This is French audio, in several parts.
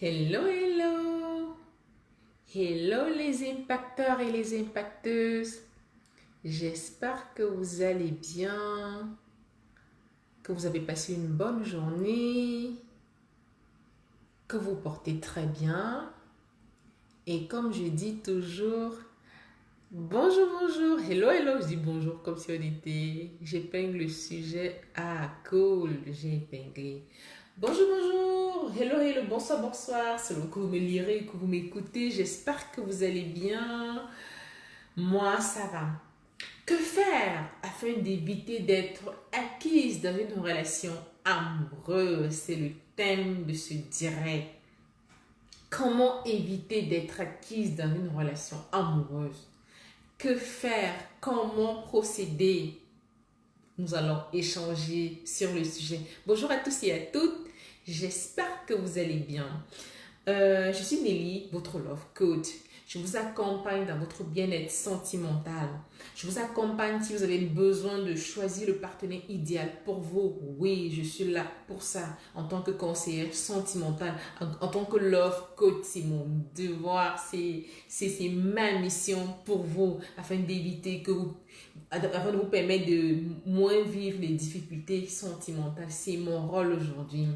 Hello, hello! Hello les impacteurs et les impacteuses! J'espère que vous allez bien, que vous avez passé une bonne journée, que vous portez très bien. Et comme je dis toujours, bonjour, bonjour, hello, hello, je dis bonjour comme si on était. J'épingle le sujet. Ah, cool, j'ai épinglé. Bonjour, bonjour, hello, hello, bonsoir, bonsoir. Selon que vous me lirez, que vous m'écoutez, j'espère que vous allez bien. Moi, ça va. Que faire afin d'éviter d'être acquise dans une relation amoureuse? C'est le thème de ce direct. Comment éviter d'être acquise dans une relation amoureuse? Que faire? Comment procéder? Nous allons échanger sur le sujet. Bonjour à tous et à toutes. J'espère que vous allez bien. Je suis Nelly, votre love coach. Je vous accompagne dans votre bien-être sentimental. Je vous accompagne si vous avez besoin de choisir le partenaire idéal pour vous. Oui, je suis là pour ça. En tant que conseillère sentimentale, en tant que love coach, c'est mon devoir, c'est ma mission pour vous afin d'éviter afin de vous permettre de moins vivre les difficultés sentimentales. C'est mon rôle aujourd'hui.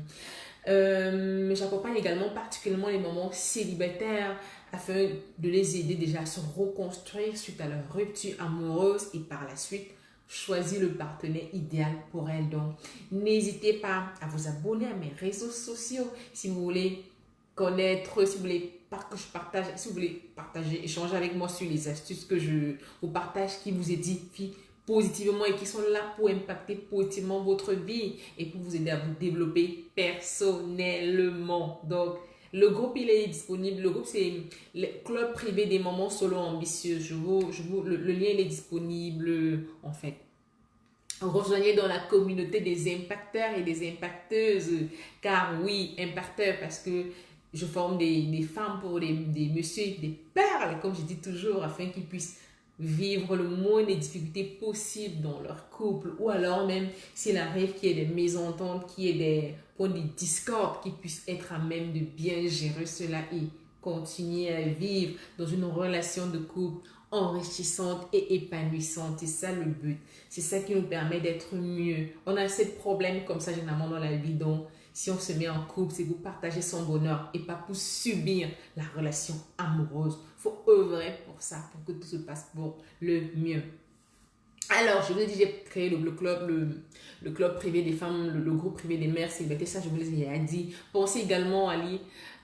Mais j'accompagne également particulièrement les mamans célibataires afin de les aider déjà à se reconstruire suite à leur rupture amoureuse et par la suite choisir le partenaire idéal pour elles. Donc, n'hésitez pas à vous abonner à mes réseaux sociaux si vous voulez connaître, si vous voulez que je partage, si vous voulez partager, échanger avec moi sur les astuces que je vous partage qui vous édifient positivement et qui sont là pour impacter positivement votre vie et pour vous aider à vous développer personnellement. Donc, le groupe, il est disponible. Le groupe, c'est le club privé des mamans solo ambitieuses. Le lien, il est disponible, en fait. Rejoignez dans la communauté des impacteurs et des impacteuses. Car oui, impacteurs, parce que je forme des femmes pour des messieurs, des perles, comme je dis toujours, afin qu'ils puissent vivre le moins de difficultés possibles dans leur couple, ou alors même s'il arrive qu'il y ait des mésententes, qu'il y ait des points de discorde, qu'ils puissent être à même de bien gérer cela et continuer à vivre dans une relation de couple enrichissante et épanouissante. C'est ça le but. C'est ça qui nous permet d'être mieux. On a assez de problèmes comme ça généralement dans la vie, donc si on se met en couple, c'est pour partager son bonheur et pas pour subir la relation amoureuse. Il faut œuvrer pour ça, pour que tout se passe pour le mieux. Alors, je vous ai dit, j'ai créé le club privé des femmes, le groupe privé des mères célibataires. Ça, je vous l'ai dit. Pensez également à lire.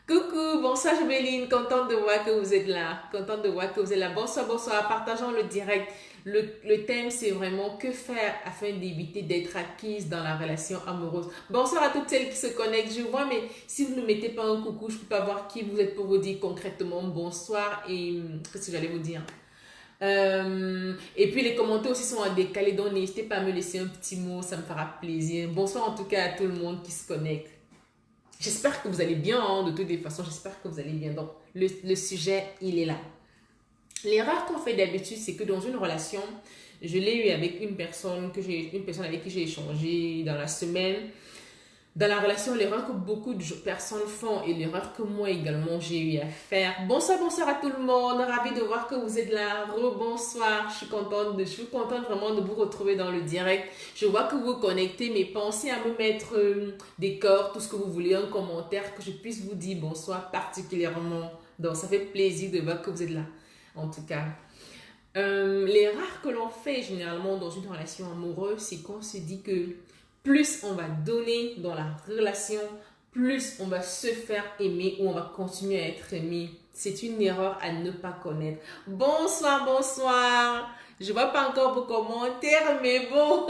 Coucou, bonsoir Jumeline, contente de voir que vous êtes là. Contente de voir que vous êtes là. Bonsoir, bonsoir. Partageons le direct. Le thème, c'est vraiment que faire afin d'éviter d'être acquise dans la relation amoureuse. Bonsoir à toutes celles qui se connectent. Je vois, mais si vous ne mettez pas un coucou, je ne peux pas voir qui vous êtes pour vous dire concrètement bonsoir et qu'est-ce que j'allais vous dire. Et puis les commentaires aussi sont en décalé, donc n'hésitez pas à me laisser un petit mot, ça me fera plaisir. Bonsoir en tout cas à tout le monde qui se connecte. J'espère que vous allez bien, hein, de toutes les façons, j'espère que vous allez bien. Donc, le sujet, il est là. L'erreur qu'on fait d'habitude, c'est que dans une relation, je l'ai eu avec une personne avec qui j'ai échangé dans la semaine. Dans la relation, l'erreur que beaucoup de personnes font et l'erreur que moi également j'ai eu à faire. Bonsoir, bonsoir à tout le monde. Ravi de voir que vous êtes là. Rebonsoir. Je suis contente vraiment de vous retrouver dans le direct. Je vois que vous vous connectez, mais pensez à me mettre des corps, tout ce que vous voulez, un commentaire, que je puisse vous dire bonsoir particulièrement. Donc, ça fait plaisir de voir que vous êtes là. En tout cas, l'erreur que l'on fait généralement dans une relation amoureuse, c'est qu'on se dit que plus on va donner dans la relation, plus on va se faire aimer ou on va continuer à être aimé. C'est une erreur à ne pas connaître. Bonsoir, bonsoir. Je vois pas encore vos commentaires, mais bon,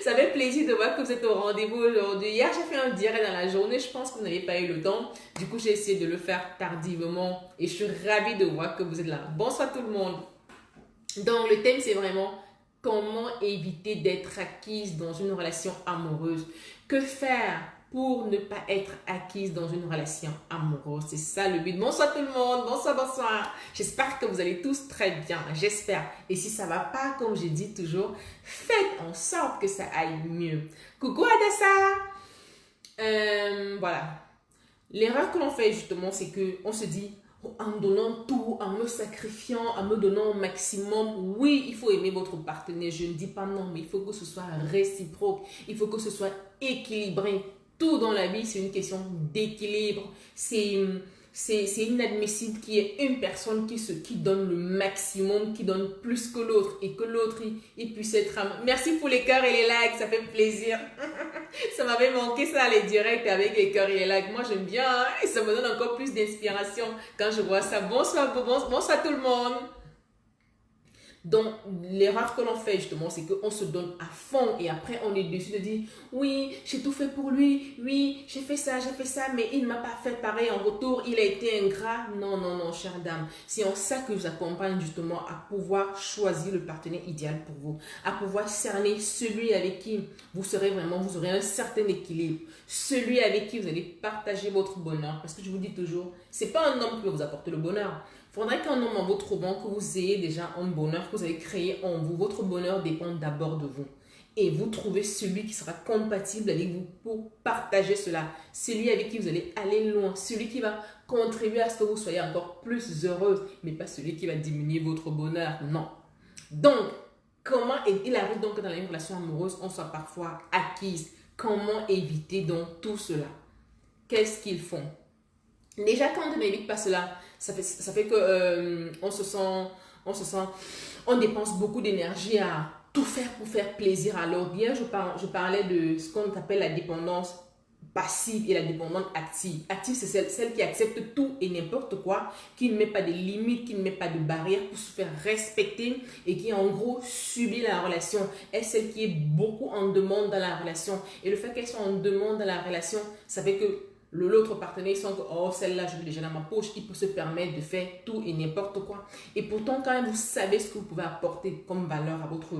ça fait plaisir de voir que vous êtes au rendez-vous aujourd'hui. Hier, j'ai fait un direct dans la journée. Je pense que vous n'avez pas eu le temps. Du coup, j'ai essayé de le faire tardivement et je suis ravie de voir que vous êtes là. Bonsoir tout le monde. Donc, le thème, c'est vraiment comment éviter d'être acquise dans une relation amoureuse. Que faire pour ne pas être acquise dans une relation amoureuse? C'est ça le but. Bonsoir tout le monde. Bonsoir, bonsoir. J'espère que vous allez tous très bien. J'espère. Et si ça ne va pas, comme je dis toujours, faites en sorte que ça aille mieux. Coucou Adassa. Voilà. L'erreur que l'on fait justement, c'est qu'on se dit, oh, en donnant tout, en me sacrifiant, en me donnant au maximum, oui, il faut aimer votre partenaire. Je ne dis pas non, mais il faut que ce soit réciproque. Il faut que ce soit équilibré. Tout dans la vie, c'est une question d'équilibre. C'est inadmissible qu'il y ait une personne qui donne le maximum, qui donne plus que l'autre et que l'autre il puisse être... Merci pour les cœurs et les likes, ça fait plaisir. Ça m'avait manqué ça, les directs avec les cœurs et les likes. Moi, j'aime bien, hein, et ça me donne encore plus d'inspiration quand je vois ça. Bonsoir, bonsoir tout le monde. Donc, l'erreur que l'on fait justement, c'est qu'on se donne à fond et après on est déçu de dire oui, j'ai tout fait pour lui, oui, j'ai fait ça, mais il ne m'a pas fait pareil en retour, il a été ingrat. Non, non, non, chère dame. C'est en ça que je vous accompagne justement à pouvoir choisir le partenaire idéal pour vous, à pouvoir cerner celui avec qui vous serez vraiment, vous aurez un certain équilibre, celui avec qui vous allez partager votre bonheur. Parce que je vous dis toujours, c'est pas un homme qui va vous apporter le bonheur. Il faudrait qu'un homme en votre banc, que vous ayez déjà un bonheur que vous avez créé en vous. Votre bonheur dépend d'abord de vous. Et vous trouvez celui qui sera compatible avec vous pour partager cela. Celui avec qui vous allez aller loin. Celui qui va contribuer à ce que vous soyez encore plus heureuse. Mais pas celui qui va diminuer votre bonheur. Non. Donc, comment il arrive donc que dans une relation amoureuse, on soit parfois acquise. Comment éviter donc tout cela? Qu'est-ce qu'ils font? Déjà, quand on n'évite pas cela, ça fait que on dépense beaucoup d'énergie à tout faire pour faire plaisir à l'autre. Hier, je parlais de ce qu'on appelle la dépendance passive et la dépendance active. Active, c'est celle qui accepte tout et n'importe quoi, qui ne met pas de limites, qui ne met pas de barrières pour se faire respecter et qui en gros subit la relation. Est celle qui est beaucoup en demande dans la relation. Et le fait qu'elle soit en demande dans la relation, ça fait que l'autre partenaire sent que oh, celle-là, je l'ai déjà dans ma poche, il peut se permettre de faire tout et n'importe quoi. Et pourtant, quand même, vous savez ce que vous pouvez apporter comme valeur à votre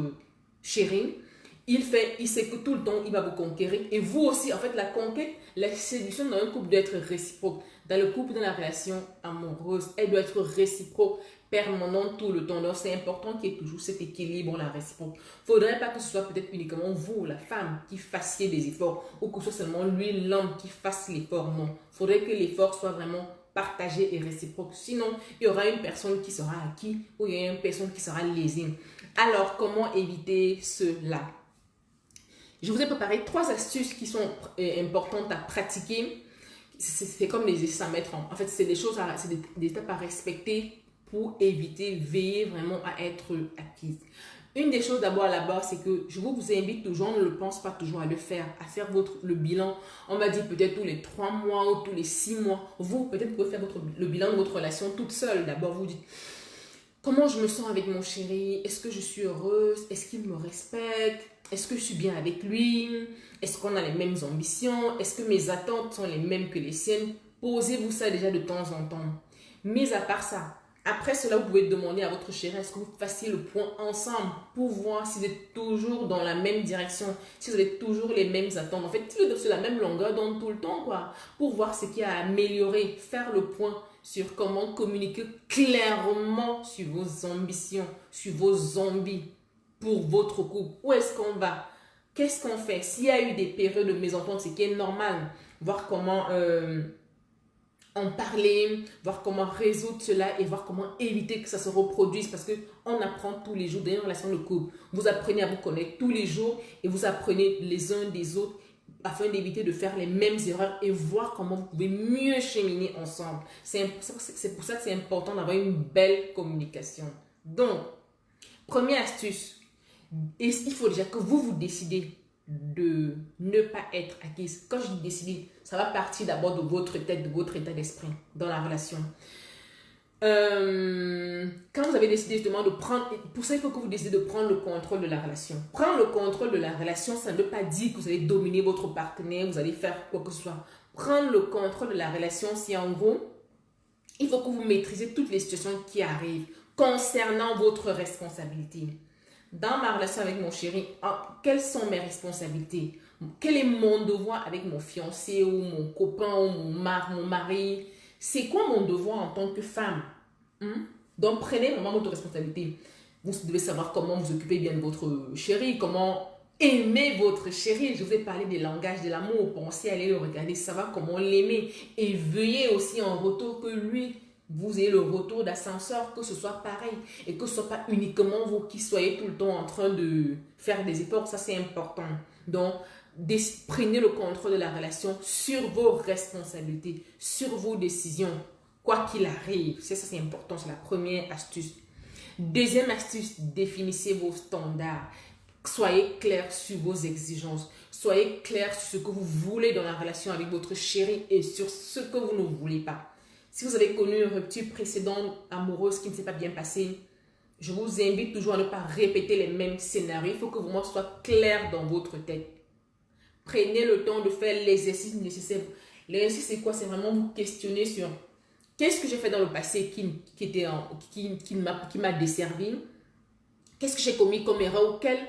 chéri, il sait que tout le temps, il va vous conquérir. Et vous aussi, en fait, la conquête, la séduction dans un couple doit être réciproque. Dans le couple, dans la relation amoureuse, elle doit être réciproque, permanente tout le temps. Donc, c'est important qu'il y ait toujours cet équilibre, la réciproque. Il ne faudrait pas que ce soit peut-être uniquement vous, la femme, qui fassiez des efforts ou que ce soit seulement lui, l'homme, qui fasse l'effort. Non. Il faudrait que l'effort soit vraiment partagé et réciproque. Sinon, il y aura une personne qui sera acquise ou il y a une personne qui sera lésée. Alors, comment éviter cela? Je vous ai préparé 3 astuces qui sont importantes à pratiquer. C'est comme des essais à mettre en... En fait, c'est des choses, c'est des étapes à respecter pour éviter, veiller vraiment à être acquise. Une des choses d'abord là-bas, c'est que je vous invite toujours, on ne le pense pas toujours à le faire, à faire le bilan. On va dire peut-être tous les 3 mois ou tous les 6 mois. Vous, peut-être, vous pouvez faire le bilan de votre relation toute seule. D'abord, vous dites, comment je me sens avec mon chéri? Est-ce que je suis heureuse? Est-ce qu'il me respecte? Est-ce que je suis bien avec lui? Est-ce qu'on a les mêmes ambitions? Est-ce que mes attentes sont les mêmes que les siennes? Posez-vous ça déjà de temps en temps. Mais à part ça, après cela, vous pouvez demander à votre chéri, est-ce que vous fassiez le point ensemble pour voir si vous êtes toujours dans la même direction, si vous avez toujours les mêmes attentes. En fait, sur la même longueur d'onde tout le temps, quoi, pour voir ce qu'il y a à améliorer, faire le point sur comment communiquer clairement sur vos ambitions, sur vos envies pour votre couple. Où est-ce qu'on va? Qu'est-ce qu'on fait? S'il y a eu des périodes de mésentente, c'est qui est normal. Voir comment en parler, voir comment résoudre cela et voir comment éviter que ça se reproduise parce qu'on apprend tous les jours dans une relation de couple. Vous apprenez à vous connaître tous les jours et vous apprenez les uns des autres afin d'éviter de faire les mêmes erreurs et voir comment vous pouvez mieux cheminer ensemble. C'est pour ça que c'est important d'avoir une belle communication. Donc, première astuce, il faut déjà que vous décidez de ne pas être acquise. Quand je dis décider, ça va partir d'abord de votre tête, de votre état d'esprit dans la relation. Quand vous avez décidé justement de prendre, pour ça il faut que vous décidez de prendre le contrôle de la relation. Prendre le contrôle de la relation, ça ne veut pas dire que vous allez dominer votre partenaire, vous allez faire quoi que ce soit. Prendre le contrôle de la relation, c'est en gros, il faut que vous maîtrisez toutes les situations qui arrivent concernant votre responsabilité. Dans ma relation avec mon chéri, quelles sont mes responsabilités? Quel est mon devoir avec mon fiancé ou mon copain ou mon mari? C'est quoi mon devoir en tant que femme? Donc, prenez vraiment votre responsabilité. Vous devez savoir comment vous occupez bien de votre chéri, comment Aimez votre chéri. Je vous ai parlé des langages de l'amour. Pensez à aller le regarder, savoir comment l'aimer. Et veuillez aussi en retour que lui, vous ayez le retour d'ascenseur, que ce soit pareil. Et que ce ne soit pas uniquement vous qui soyez tout le temps en train de faire des efforts. Ça, c'est important. Donc, prenez le contrôle de la relation sur vos responsabilités, sur vos décisions. Quoi qu'il arrive. Ça, c'est important. C'est la première astuce. Deuxième astuce, définissez vos standards. Soyez clair sur vos exigences. Soyez clair sur ce que vous voulez dans la relation avec votre chéri et sur ce que vous ne voulez pas. Si vous avez connu une rupture précédente amoureuse qui ne s'est pas bien passée, je vous invite toujours à ne pas répéter les mêmes scénarios. Il faut que vraiment soit clair dans votre tête. Prenez le temps de faire l'exercice nécessaire. L'exercice, c'est quoi? C'est vraiment vous questionner sur qu'est-ce que j'ai fait dans le passé qui m'a desservi? Qu'est-ce que j'ai commis comme erreur? Quelle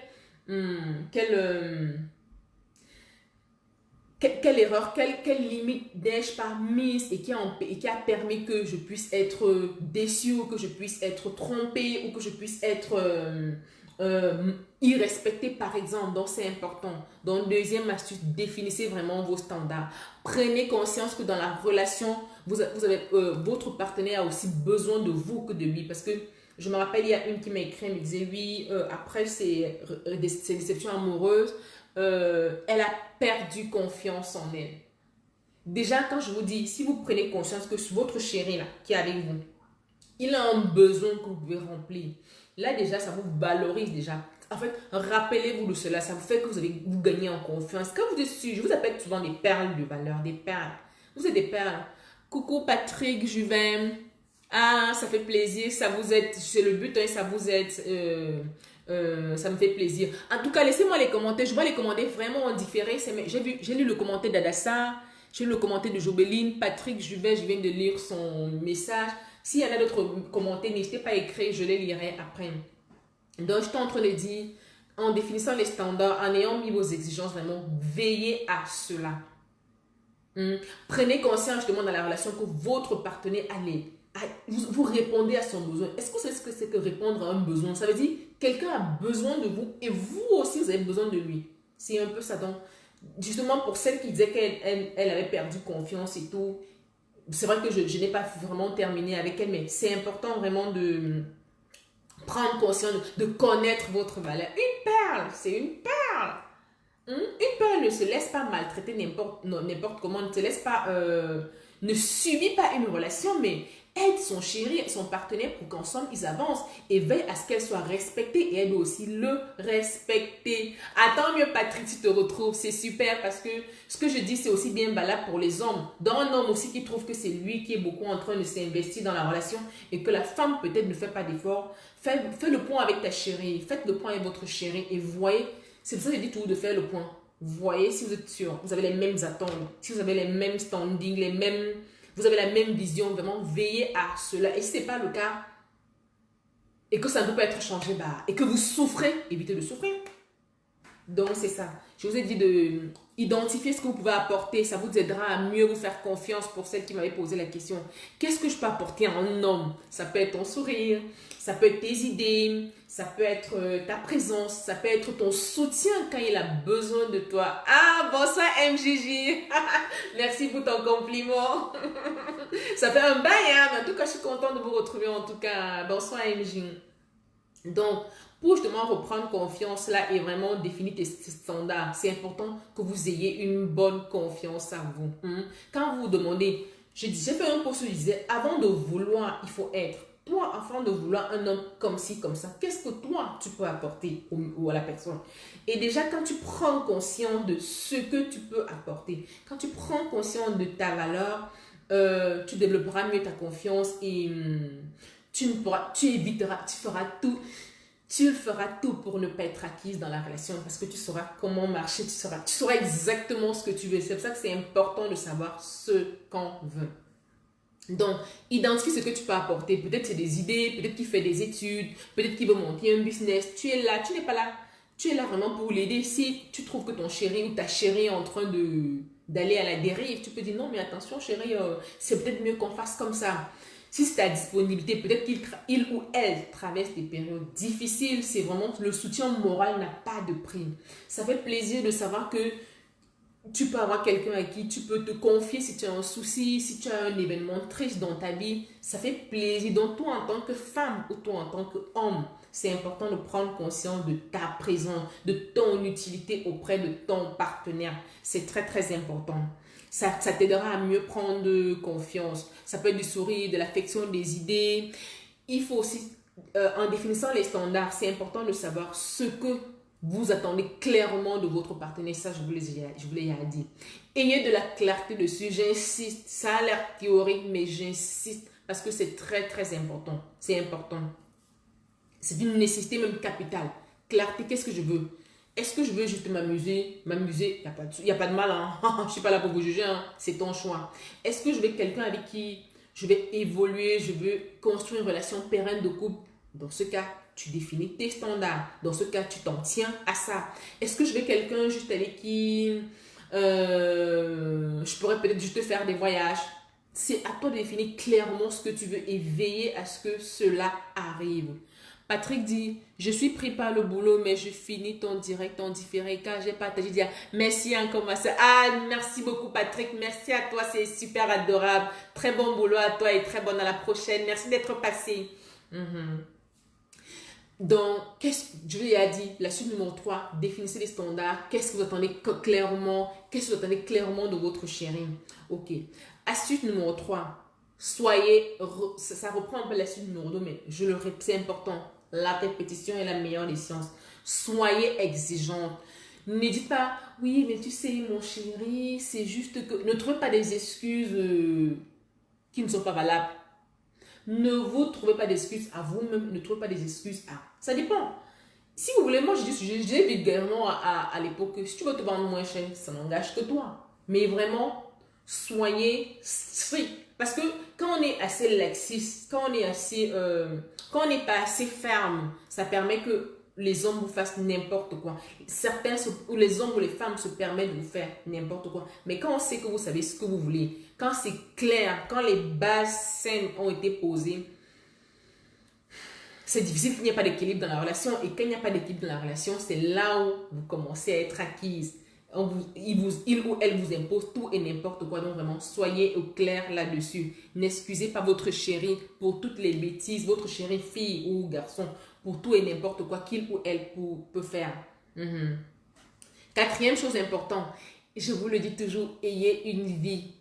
erreur, quelle limite n'ai-je pas mise et qui a permis que je puisse être déçue ou que je puisse être trompée ou que je puisse être irrespectée par exemple. Donc c'est important. Donc deuxième astuce, définissez vraiment vos standards. Prenez conscience que dans la relation, votre partenaire a aussi besoin de vous que de lui, parce que je me rappelle, il y a une qui m'a écrit, elle me disait oui, après ces déceptions amoureuses, elle a perdu confiance en elle. Déjà, quand je vous dis, si vous prenez conscience que votre chéri là, qui est avec vous, il a un besoin que vous pouvez remplir. Là déjà, ça vous valorise déjà. En fait, rappelez-vous de cela, ça vous fait que vous gagnez en confiance. Quand vous êtes sûr, je vous appelle souvent des perles de valeur, des perles. Vous êtes des perles. Coucou Patrick, Juvin. Ah, ça fait plaisir, ça vous aide, c'est le but, hein, ça vous aide, ça me fait plaisir. En tout cas, laissez-moi les commentaires, je vois les commentaires vraiment en différé. J'ai lu le commentaire d'Adassa, j'ai lu le commentaire de Jobeline, Patrick, je viens de lire son message. S'il y en a d'autres commentaires, n'hésitez pas à écrire, je les lirai après. Donc, je suis en train de dire, en définissant les standards, en ayant mis vos exigences, vraiment, veillez à cela. Prenez conscience justement dans la relation que votre partenaire vous répondez à son besoin. Est-ce que c'est ce que c'est que répondre à un besoin? Ça veut dire quelqu'un a besoin de vous et vous aussi vous avez besoin de lui. C'est un peu ça. Donc, justement pour celle qui disait qu'elle avait perdu confiance et tout, c'est vrai que je n'ai pas vraiment terminé avec elle, mais c'est important vraiment de prendre conscience, de connaître votre valeur. Une perle, c'est une perle. Une perle ne se laisse pas maltraiter n'importe comment, ne se laisse pas, ne subit pas une relation, mais aide son chéri, son partenaire pour qu'ensemble ils avancent et veille à ce qu'elle soit respectée et elle doit aussi le respecter. Attends mieux Patrick, tu te retrouves, c'est super parce que ce que je dis c'est aussi bien valable pour les hommes. Dans un homme aussi qui trouve que c'est lui qui est beaucoup en train de s'investir dans la relation et que la femme peut-être ne fait pas d'efforts, fais le point avec ta chérie, faites le point avec votre chéri et voyez, c'est pour ça que je dis toujours de faire le point. Voyez si vous êtes sûr, vous avez les mêmes attentes, si vous avez les mêmes standings, vous avez la même vision, vraiment veillez à cela. Et si ce n'est pas le cas, et que ça ne peut pas être changé, et que vous souffrez, évitez de souffrir. Donc c'est ça. Je vous ai dit de identifier ce que vous pouvez apporter. Ça vous aidera à mieux vous faire confiance pour celle qui m'avait posé la question. Qu'est-ce que je peux apporter à un homme? Ça peut être ton sourire, ça peut être tes idées, ça peut être ta présence, ça peut être ton soutien quand il a besoin de toi. Ah, bonsoir MJJ. Merci pour ton compliment. Ça fait un bail, hein? Mais en tout cas, je suis contente de vous retrouver en tout cas. Bonsoir MJ. Donc, pour justement reprendre confiance là et vraiment définir tes standards, c'est important que vous ayez une bonne confiance en vous. Quand vous vous demandez, j'ai fait un post où je disais, avant de vouloir, il faut être. Toi, avant de vouloir un homme comme ci, comme ça, qu'est-ce que toi, tu peux apporter à la personne? Et déjà, quand tu prends conscience de ce que tu peux apporter, quand tu prends conscience de ta valeur, tu développeras mieux ta confiance et tu feras tout pour ne pas être acquise dans la relation parce que tu sauras comment marcher, tu sauras exactement ce que tu veux. C'est pour ça que c'est important de savoir ce qu'on veut. Donc, identifie ce que tu peux apporter. Peut-être c'est des idées, peut-être qu'il fait des études, peut-être qu'il veut monter un business. Tu es là, tu n'es pas là. Tu es là vraiment pour l'aider. Si tu trouves que ton chéri ou ta chérie est en train d'aller à la dérive, tu peux dire non, mais attention chérie, c'est peut-être mieux qu'on fasse comme ça. Si c'est ta disponibilité, peut-être qu'il ou elle traverse des périodes difficiles, c'est vraiment le soutien moral n'a pas de prix. Ça fait plaisir de savoir que tu peux avoir quelqu'un à qui tu peux te confier si tu as un souci, si tu as un événement triste dans ta vie. Ça fait plaisir. Donc, toi, en tant que femme ou toi, en tant qu'homme, c'est important de prendre conscience de ta présence, de ton utilité auprès de ton partenaire. C'est très, très important. Ça t'aidera à mieux prendre confiance. Ça peut être du sourire, de l'affection, des idées. Il faut aussi, en définissant les standards, c'est important de savoir ce que vous attendez clairement de votre partenaire. Ça, je vous l'ai dit. Ayez de la clarté dessus. J'insiste. Ça a l'air théorique, mais j'insiste parce que c'est très, très important. C'est important. C'est une nécessité même capitale. Clarté, qu'est-ce que je veux? Est-ce que je veux juste m'amuser? M'amuser, il n'y a pas de mal. Hein? Je ne suis pas là pour vous juger. Hein? C'est ton choix. Est-ce que je veux quelqu'un avec qui je vais évoluer, je veux construire une relation pérenne de couple? Dans ce cas, tu définis tes standards. Dans ce cas, tu t'en tiens à ça. Est-ce que je veux quelqu'un juste avec qui je pourrais peut-être juste faire des voyages? C'est à toi de définir clairement ce que tu veux et veiller à ce que cela arrive. Patrick dit, je suis pris par le boulot, mais je finis ton direct en différé car j'ai partagé. Dire merci encore ma soeur. Ah, merci beaucoup Patrick, merci à toi, c'est super adorable. Très bon boulot à toi et très bonne à la prochaine. Merci d'être passé. Donc, je lui ai dit, la suite numéro 3, définissez les standards. Qu'est-ce que vous attendez clairement? Qu'est-ce que vous attendez clairement de votre chéri? Ok. Astuce numéro 3, ça reprend un peu la suite numéro 2, mais je le répète, c'est important. La répétition est la meilleure des sciences. Soyez exigeante. Ne dites pas, oui, mais tu sais, mon chéri, c'est juste que... Ne trouvez pas des excuses qui ne sont pas valables. Ne vous trouvez pas d'excuses à vous-même, ne trouvez pas des excuses à... Ça dépend. Si vous voulez, moi je dis vulgairement à l'époque que si tu veux te vendre moins cher, ça n'engage que toi. Mais vraiment, soyez strict. Parce que quand on est assez laxiste, quand on n'est pas assez ferme, ça permet que les hommes vous fassent n'importe quoi. Ou les hommes ou les femmes se permettent de vous faire n'importe quoi. Mais quand on sait que vous savez ce que vous voulez, quand c'est clair, quand les bases saines ont été posées, c'est difficile qu'il n'y ait pas d'équilibre dans la relation. Et quand il n'y a pas d'équilibre dans la relation, c'est là où vous commencez à être acquise. Il ou elle vous impose tout et n'importe quoi. Donc vraiment, soyez au clair là-dessus. N'excusez pas votre chéri pour toutes les bêtises, votre chéri fille ou garçon, pour tout et n'importe quoi qu'il ou elle peut faire. Quatrième chose importante, je vous le dis toujours, ayez une vie.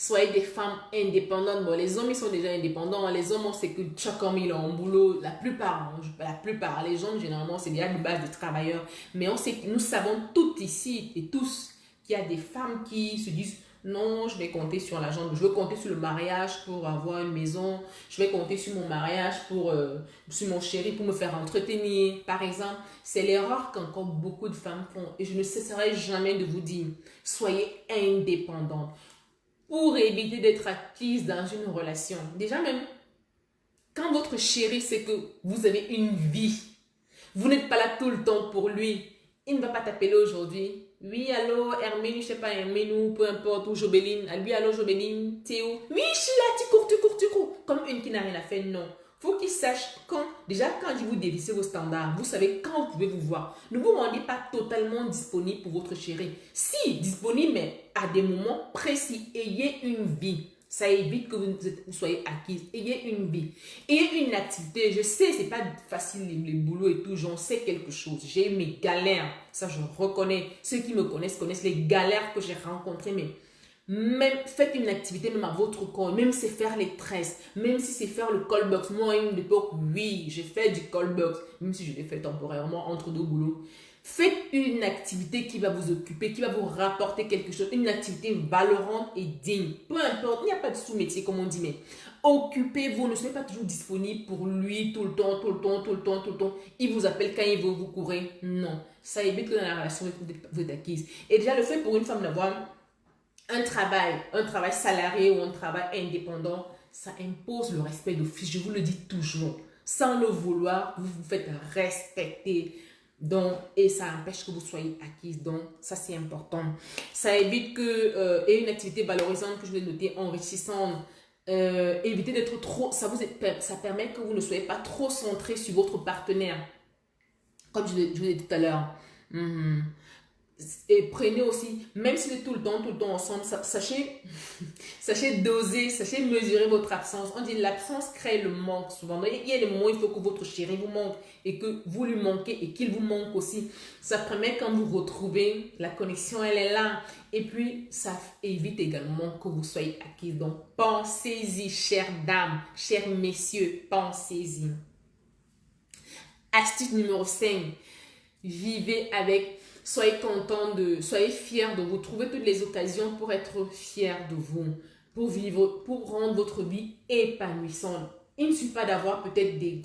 Soyez des femmes indépendantes. Bon, les hommes, ils sont déjà indépendants. Les hommes, on sait que chaque homme, il a un boulot. La plupart, les hommes, généralement, c'est déjà de base des travailleurs. Mais on sait que nous savons toutes ici et tous qu'il y a des femmes qui se disent non, je vais compter sur l'argent. Je veux compter sur le mariage pour avoir une maison. Je vais compter sur mon mariage sur mon chéri pour me faire entretenir. Par exemple, c'est l'erreur qu'encore beaucoup de femmes font. Et je ne cesserai jamais de vous dire, soyez indépendantes. Pour éviter d'être acquise dans une relation. Déjà même, quand votre chéri sait que vous avez une vie, vous n'êtes pas là tout le temps pour lui, il ne va pas t'appeler aujourd'hui. Oui, allô, Hermine, je ne sais pas, Hermine ou peu importe, ou Jobeline. Oui, allô, Jobeline, Théo. Oui, je suis là, tu cours. Comme une qui n'a rien à faire, non. Faut qu'il sache quand vous dévissez vos standards, vous savez quand vous pouvez vous voir. Ne vous rendez pas totalement disponible pour votre chéri. Si, disponible, mais à des moments précis, ayez une vie. Ça évite que vous soyez acquise. Ayez une vie. Ayez une activité. Je sais, c'est pas facile les boulots et tout. J'en sais quelque chose. J'ai eu mes galères. Ça, je reconnais. Ceux qui me connaissent les galères que j'ai rencontrées, mais même faites une activité même à votre corps, même si c'est faire les tresses, même si c'est faire le call box. Moi, à une époque, oui, j'ai fait du call box, même si je l'ai fait temporairement entre deux boulots. Faites une activité qui va vous occuper, qui va vous rapporter quelque chose, une activité valorante et digne. Peu importe, il n'y a pas de sous-métier comme on dit, mais occupez-vous, ne soyez pas toujours disponible pour lui tout le temps. Il vous appelle quand il veut vous courir. Non, ça évite que dans la relation, vous êtes acquise. Et déjà, le fait pour une femme d'avoir un travail salarié ou un travail indépendant, ça impose le respect d'office. Je vous le dis toujours. Sans le vouloir, vous vous faites respecter. Donc, et ça empêche que vous soyez acquise. Donc, ça c'est important. Ça évite que, et une activité valorisante que je vais noter, enrichissante. Évitez d'être trop, ça permet que vous ne soyez pas trop centré sur votre partenaire. Comme je vous ai dit tout à l'heure. Mhm. Et prenez aussi, même si c'est tout le temps ensemble, sachez, sachez doser, sachez mesurer votre absence. On dit l'absence crée le manque souvent. Il y a des moments où il faut que votre chéri vous manque et que vous lui manquez et qu'il vous manque aussi. Ça permet quand vous retrouvez, la connexion elle est là. Et puis ça évite également que vous soyez acquis. Donc pensez-y, chères dames, chers messieurs, pensez-y. Astuce numéro 5. Vivez avec, soyez fiers de vous. Trouvez toutes les occasions pour être fiers de vous, pour vivre, pour rendre votre vie épanouissante. Il ne suffit pas d'avoir peut-être des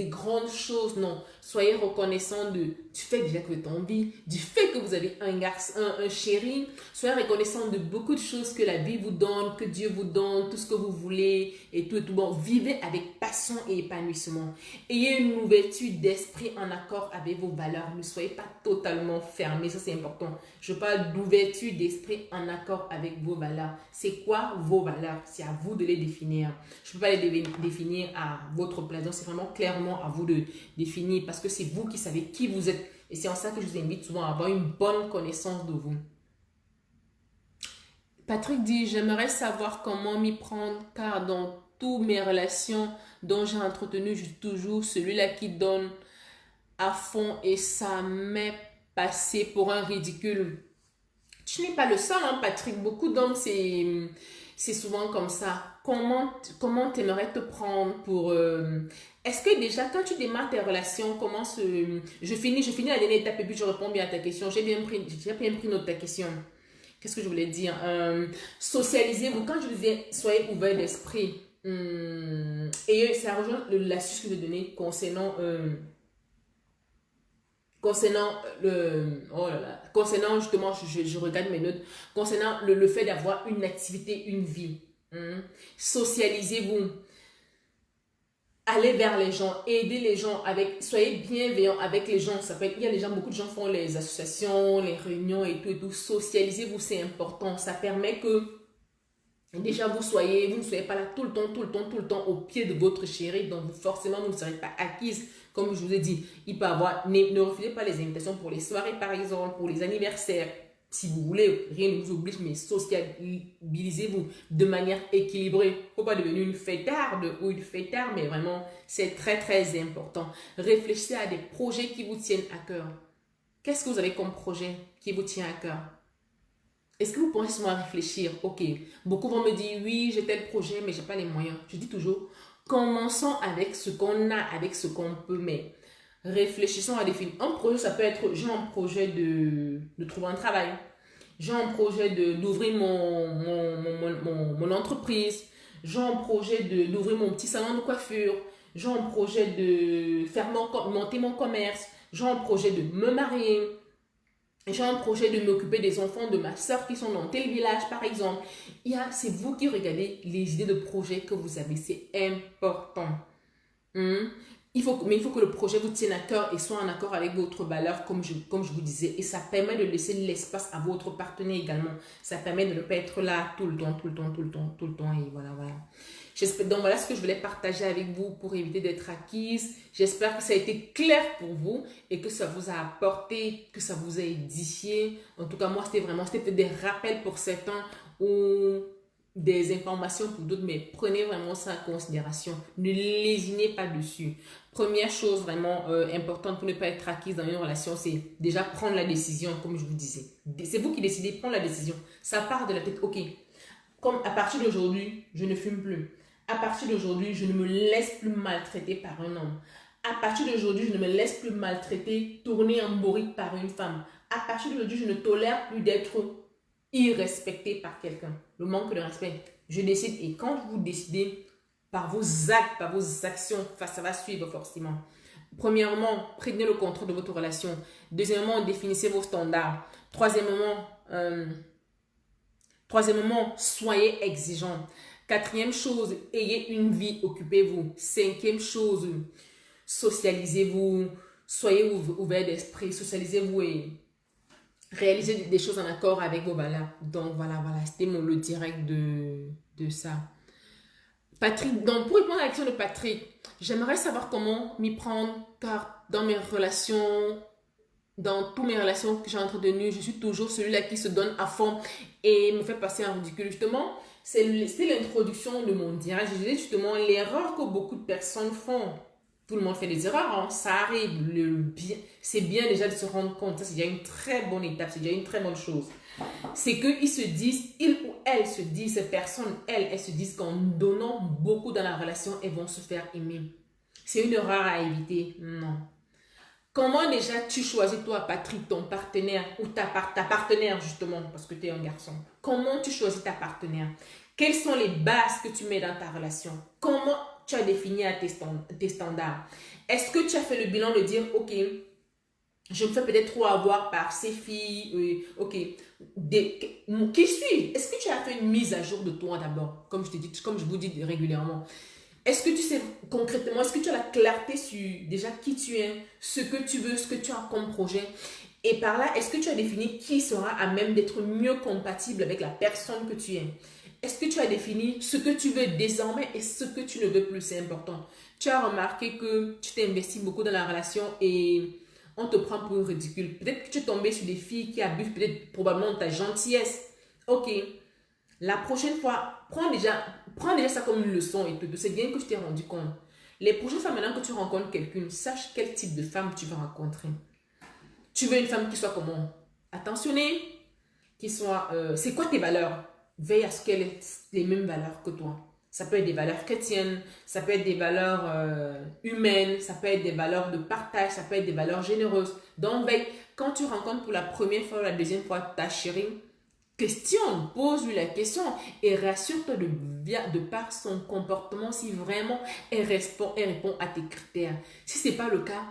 grandes choses, non. Soyez reconnaissant du fait déjà que vous êtes en vie, du fait que vous avez un garçon, un chéri. Soyez reconnaissant de beaucoup de choses que la vie vous donne, que Dieu vous donne, tout ce que vous voulez et tout. Bon, vivez avec passion et épanouissement. Ayez une ouverture d'esprit en accord avec vos valeurs. Ne soyez pas totalement fermés, ça c'est important. Je parle d'ouverture d'esprit en accord avec vos valeurs. C'est quoi vos valeurs? C'est à vous de les définir. Je ne peux pas les définir à votre place. Donc c'est vraiment clairement à vous de définir parce que c'est vous qui savez qui vous êtes. Et c'est en ça que je vous invite souvent à avoir une bonne connaissance de vous. Patrick dit, j'aimerais savoir comment m'y prendre car dans toutes mes relations dont j'ai entretenu, je suis toujours celui-là qui donne à fond et ça m'est passé pour un ridicule. Tu n'es pas le seul, hein, Patrick. Beaucoup d'hommes, c'est souvent comme ça. Comment t'aimerais te prendre pour... Est-ce que déjà, quand tu démarres tes relations, je finis la dernière étape et puis je réponds bien à ta question. J'ai bien pris note de ta question. Qu'est-ce que je voulais dire? Socialisez-vous. Quand je disais, soyez ouvert d'esprit. Et ça rejoint l'astuce que je donnais concernant justement, je regarde mes notes, concernant le fait d'avoir une activité, une vie. Socialisez-vous. Allez vers les gens, aidez les gens, soyez bienveillants avec les gens. Il y a des gens, beaucoup de gens font les associations, les réunions et tout. Socialisez-vous, c'est important. Ça permet que déjà vous ne soyez pas là tout le temps au pied de votre chéri. Donc forcément, vous ne serez pas acquise. Comme je vous ai dit, il peut avoir, ne refusez pas les invitations pour les soirées par exemple, pour les anniversaires. Si vous voulez, rien ne vous oblige, mais socialisez-vous de manière équilibrée. Il ne faut pas devenir une fêtarde ou une fêtard, mais vraiment, c'est très très important. Réfléchissez à des projets qui vous tiennent à cœur. Qu'est-ce que vous avez comme projet qui vous tient à cœur? Est-ce que vous pensez souvent à réfléchir? Ok, beaucoup vont me dire, oui, j'ai tel projet, mais je n'ai pas les moyens. Je dis toujours, commençons avec ce qu'on a, avec ce qu'on peut, mais réfléchissons à définir. Un projet, ça peut être, j'ai un projet de trouver un travail. J'ai un projet d'ouvrir mon entreprise. J'ai un projet d'ouvrir mon petit salon de coiffure. J'ai un projet de monter mon commerce. J'ai un projet de me marier. J'ai un projet de m'occuper des enfants de ma soeur qui sont dans tel village, par exemple. C'est vous qui regardez les idées de projet que vous avez. C'est important. Il faut que le projet vous tienne à cœur et soit en accord avec votre valeur, comme je vous disais. Et ça permet de laisser l'espace à votre partenaire également. Ça permet de ne pas être là tout le temps. Et voilà. Donc voilà ce que je voulais partager avec vous pour éviter d'être acquise. J'espère que ça a été clair pour vous et que ça vous a apporté, que ça vous a édifié. En tout cas, moi, c'était peut-être des rappels pour certains ou des informations pour d'autres, mais prenez vraiment ça en considération. Ne lésinez pas dessus. Première chose vraiment importante pour ne pas être acquise dans une relation, c'est déjà prendre la décision, comme je vous disais. C'est vous qui décidez de prendre la décision. Ça part de la tête. Ok, comme à partir d'aujourd'hui, je ne fume plus. À partir d'aujourd'hui, je ne me laisse plus maltraiter par un homme. À partir d'aujourd'hui, je ne me laisse plus maltraiter, tourner en bourrique par une femme. À partir d'aujourd'hui, je ne tolère plus d'être irrespecté par quelqu'un. Le manque de respect. Je décide et quand vous décidez, par vos actes, par vos actions, ça va suivre forcément. Premièrement, prenez le contrôle de votre relation. Deuxièmement, définissez vos standards. Troisièmement, soyez exigeant. Quatrième chose, ayez une vie, occupez-vous. Cinquième chose, socialisez-vous. Soyez ouvert d'esprit, socialisez-vous et réaliser des choses en accord avec vos valeurs. Donc voilà, c'était le direct de ça. Patrick, donc pour répondre à la question de Patrick, j'aimerais savoir comment m'y prendre car dans mes relations, dans toutes mes relations que j'ai entretenues, je suis toujours celui-là qui se donne à fond et me fait passer en ridicule. Justement, c'était l'introduction de mon direct. Je disais justement l'erreur que beaucoup de personnes font. Tout le monde fait des erreurs, hein, ça arrive. C'est bien déjà de se rendre compte. Ça, c'est déjà une très bonne étape, c'est déjà une très bonne chose. C'est qu'ils se disent, ils ou elles se disent, ces personnes, elles se disent qu'en donnant beaucoup dans la relation, elles vont se faire aimer. C'est une erreur à éviter. Non. Comment déjà tu choisis toi, Patrick, ton partenaire ou ta partenaire justement, parce que tu es un garçon. Comment tu choisis ta partenaire? Quelles sont les bases que tu mets dans ta relation? Comment tu as défini tes standards? Est-ce que tu as fait le bilan de dire, ok, je me fais peut-être trop avoir par ces filles, ok, qui suis? Est-ce que tu as fait une mise à jour de toi d'abord, comme je vous dis régulièrement? Est-ce que tu sais concrètement, est-ce que tu as la clarté sur déjà qui tu es, ce que tu veux, ce que tu as comme projet? Et par là, est-ce que tu as défini qui sera à même d'être mieux compatible avec la personne que tu es? Est-ce que tu as défini ce que tu veux désormais et ce que tu ne veux plus? C'est important. Tu as remarqué que tu t'es investi beaucoup dans la relation et on te prend pour ridicule. Peut-être que tu es tombé sur des filles qui abusent peut-être probablement de ta gentillesse. Ok, la prochaine fois, prends déjà ça comme une leçon et tout. C'est bien que je t'ai rendu compte. Les prochaines fois, maintenant que tu rencontres quelqu'un, sache quel type de femme tu vas rencontrer. Tu veux une femme qui soit comment? Attentionnée, qui soit... c'est quoi tes valeurs? Veille à ce qu'elle ait les mêmes valeurs que toi. Ça peut être des valeurs chrétiennes, ça peut être des valeurs humaines, ça peut être des valeurs de partage, ça peut être des valeurs généreuses. Donc, veille, quand tu rencontres pour la première fois ou la deuxième fois ta chérie, questionne, pose-lui la question et rassure-toi de par son comportement si vraiment elle répond à tes critères. Si ce n'est pas le cas,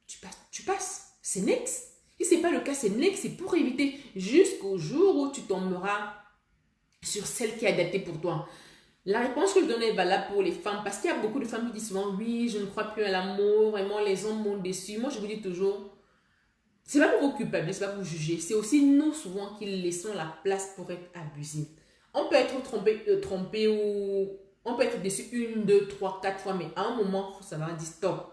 tu passes. C'est next. Si ce n'est pas le cas, c'est next. C'est pour éviter jusqu'au jour où tu tomberas sur celle qui est adaptée pour toi. La réponse que je donne est valable pour les femmes parce qu'il y a beaucoup de femmes qui disent souvent oui, je ne crois plus à l'amour, vraiment les hommes m'ont déçu. Moi, je vous dis toujours, c'est pas pour vous culpabiliser, c'est pas pour vous juger. C'est aussi nous souvent qui laissons la place pour être abusés. On peut être trompé ou on peut être déçu une, deux, trois, quatre fois, mais à un moment, ça va dire stop.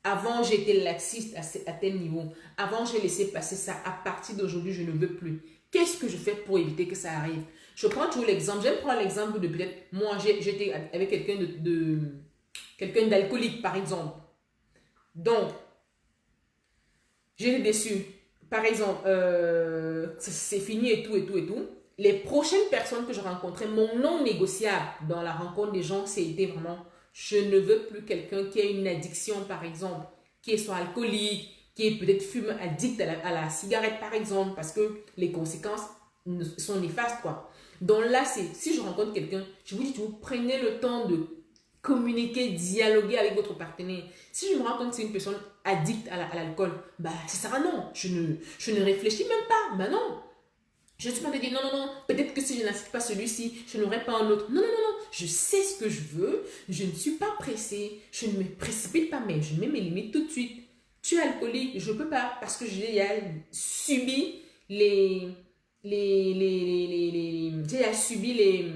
Avant, j'étais laxiste à tel niveau. Avant, j'ai laissé passer ça. À partir d'aujourd'hui, je ne veux plus. Qu'est-ce que je fais pour éviter que ça arrive? Je prends toujours l'exemple. J'aime prendre l'exemple de peut-être moi, j'étais avec quelqu'un d'alcoolique, par exemple. Donc, j'ai déçu. Par exemple, c'est fini et tout, et tout, et tout. Les prochaines personnes que je rencontrais, mon non négociable dans la rencontre des gens, c'était vraiment, je ne veux plus quelqu'un qui a une addiction, par exemple, qui soit alcoolique, qui est peut-être fume addict à la cigarette, par exemple, parce que les conséquences sont néfastes, quoi. Donc là, si je rencontre quelqu'un, je vous dis, vous prenez le temps de communiquer, dialoguer avec votre partenaire. Si je me rends compte que c'est une personne addict à l'alcool, bah, ça sert à non. Je ne réfléchis même pas. Bah non. Je ne suis pas de dire non, non, non. Peut-être que si je n'incite pas celui-ci, je n'aurai pas un autre. Non, non, non, non. Je sais ce que je veux. Je ne suis pas pressée. Je ne me précipite pas, mais je mets mes limites tout de suite. Tu es alcoolique, je ne peux pas parce que j'ai subi j'ai subi les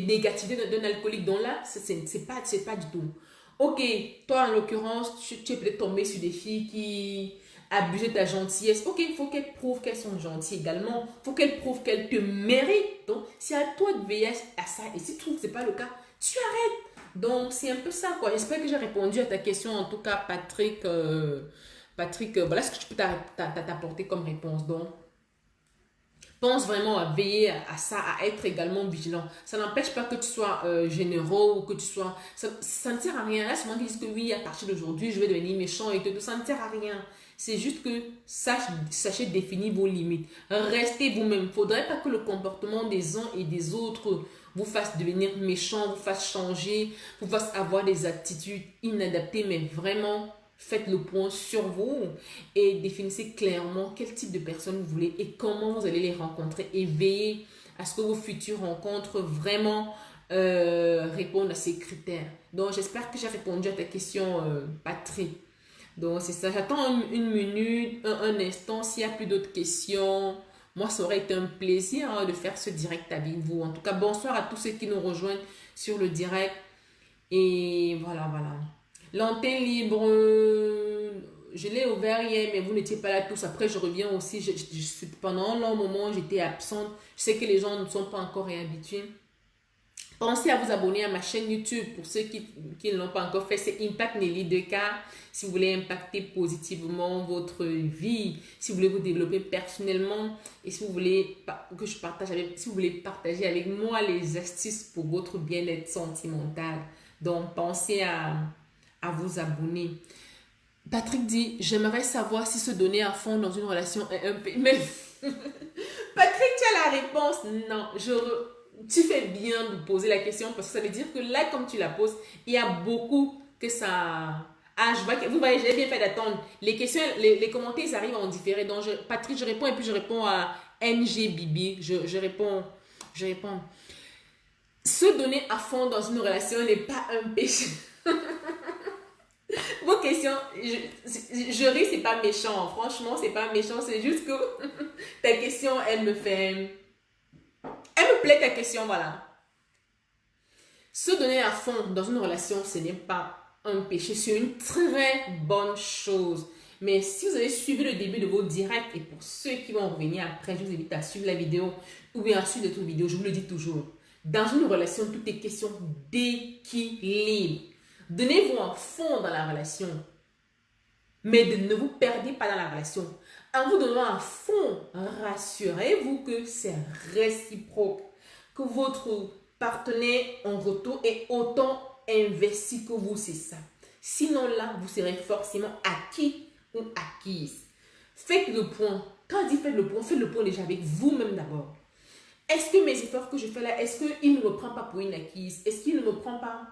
négativités d'un alcoolique. Donc là, c'est pas du tout. Ok, toi en l'occurrence, tu es peut-être tombé sur des filles qui abusent de ta gentillesse. Ok, il faut qu'elles prouvent qu'elles sont gentilles également. Il faut qu'elles prouvent qu'elles te méritent. Donc, c'est à toi de veiller à ça. Et si tu trouves que ce n'est pas le cas, tu arrêtes. Donc, c'est un peu ça, quoi. J'espère que j'ai répondu à ta question. En tout cas, Patrick, voilà ce que je peux t'apporter comme réponse. Donc, pense vraiment à veiller à ça, à être également vigilant. Ça n'empêche pas que tu sois généreux ou que tu sois... Ça ne sert à rien. Là, souvent, ils disent que oui, à partir d'aujourd'hui, je vais devenir méchant et tout. Ça ne sert à rien. C'est juste que sachez définir vos limites. Restez vous-même. Il ne faudrait pas que le comportement des uns et des autres vous fasse devenir méchant, vous fasse changer, vous fasse avoir des attitudes inadaptées, mais vraiment... Faites le point sur vous et définissez clairement quel type de personnes vous voulez et comment vous allez les rencontrer et veillez à ce que vos futures rencontres vraiment répondent à ces critères. Donc, j'espère que j'ai répondu à ta question, Patrick. Donc, c'est ça. J'attends une minute, un instant. S'il n'y a plus d'autres questions, moi, ça aurait été un plaisir de faire ce direct avec vous. En tout cas, bonsoir à tous ceux qui nous rejoignent sur le direct. Et voilà, voilà. L'antenne libre, je l'ai ouvert hier, mais vous n'étiez pas là tous. Après, je reviens aussi. Pendant un long moment, j'étais absente. Je sais que les gens ne sont pas encore réhabitués. Pensez à vous abonner à ma chaîne YouTube pour ceux qui ne l'ont pas encore fait. C'est Impact Nelly 2K. Si vous voulez impacter positivement votre vie, si vous voulez vous développer personnellement et si vous voulez que je partage avec, si vous voulez partager avec moi les astuces pour votre bien-être sentimental. Donc, pensez à vous abonner. Patrick dit, j'aimerais savoir si se donner à fond dans une relation est un peu... Mais Patrick, tu as la réponse. Non, tu fais bien de poser la question parce que ça veut dire que là, comme tu la poses, il y a beaucoup que ça... Ah, je vois que vous voyez, j'ai bien fait d'attendre. Les questions, les commentaires, ils arrivent en différé. Donc, Patrick, je réponds et puis je réponds à NG Bibi. Je réponds. Je réponds. Se donner à fond dans une relation n'est pas un péché. Vos questions, je ris, c'est pas méchant. Franchement, c'est pas méchant. C'est juste que ta question, elle me fait... Elle me plaît ta question, voilà. Se donner à fond dans une relation, ce n'est pas un péché, c'est une très bonne chose. Mais si vous avez suivi le début de vos directs, et pour ceux qui vont revenir après, je vous invite à suivre la vidéo ou bien à suivre d'autres vidéos, je vous le dis toujours. Dans une relation, tout est question d'équilibre. Donnez-vous à fond dans la relation, mais ne vous perdez pas dans la relation. En vous donnant à fond, rassurez-vous que c'est réciproque, que votre partenaire en retour est autant investi que vous, c'est ça. Sinon là, vous serez forcément acquis ou acquise. Faites le point. Quand je dis faites le point déjà avec vous-même d'abord. Est-ce que mes efforts que je fais là, est-ce qu'il ne me prend pas pour une acquise? Est-ce qu'il ne me prend pas?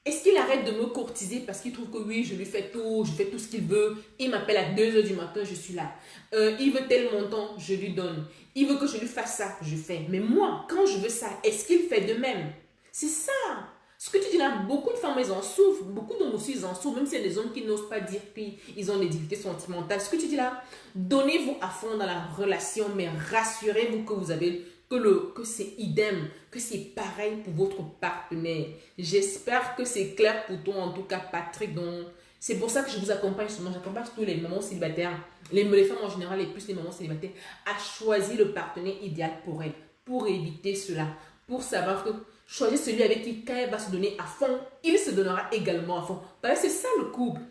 Est-ce qu'il arrête de me courtiser parce qu'il trouve que oui, je lui fais tout, je fais tout ce qu'il veut. Il m'appelle à 2 h du matin, je suis là. Il veut tel montant, je lui donne. Il veut que je lui fasse ça, je fais. Mais moi, quand je veux ça, est-ce qu'il fait de même? C'est ça. Ce que tu dis là, beaucoup de femmes, elles en souffrent. Beaucoup d'hommes aussi, ils en souffrent. Même s'il y a des hommes qui n'osent pas dire qu'ils ont des difficultés sentimentales. Ce que tu dis là, donnez-vous à fond dans la relation, mais rassurez-vous que vous avez... que c'est idem, que c'est pareil pour votre partenaire. J'espère que c'est clair pour toi, en tout cas Patrick. Donc, c'est pour ça que je vous accompagne souvent. J'accompagne tous les mamans célibataires, les femmes en général et plus les mamans célibataires, à choisir le partenaire idéal pour elles, pour éviter cela, pour savoir que choisir celui avec qui, quand elle va se donner à fond, il se donnera également à fond. Parce que c'est ça le couple.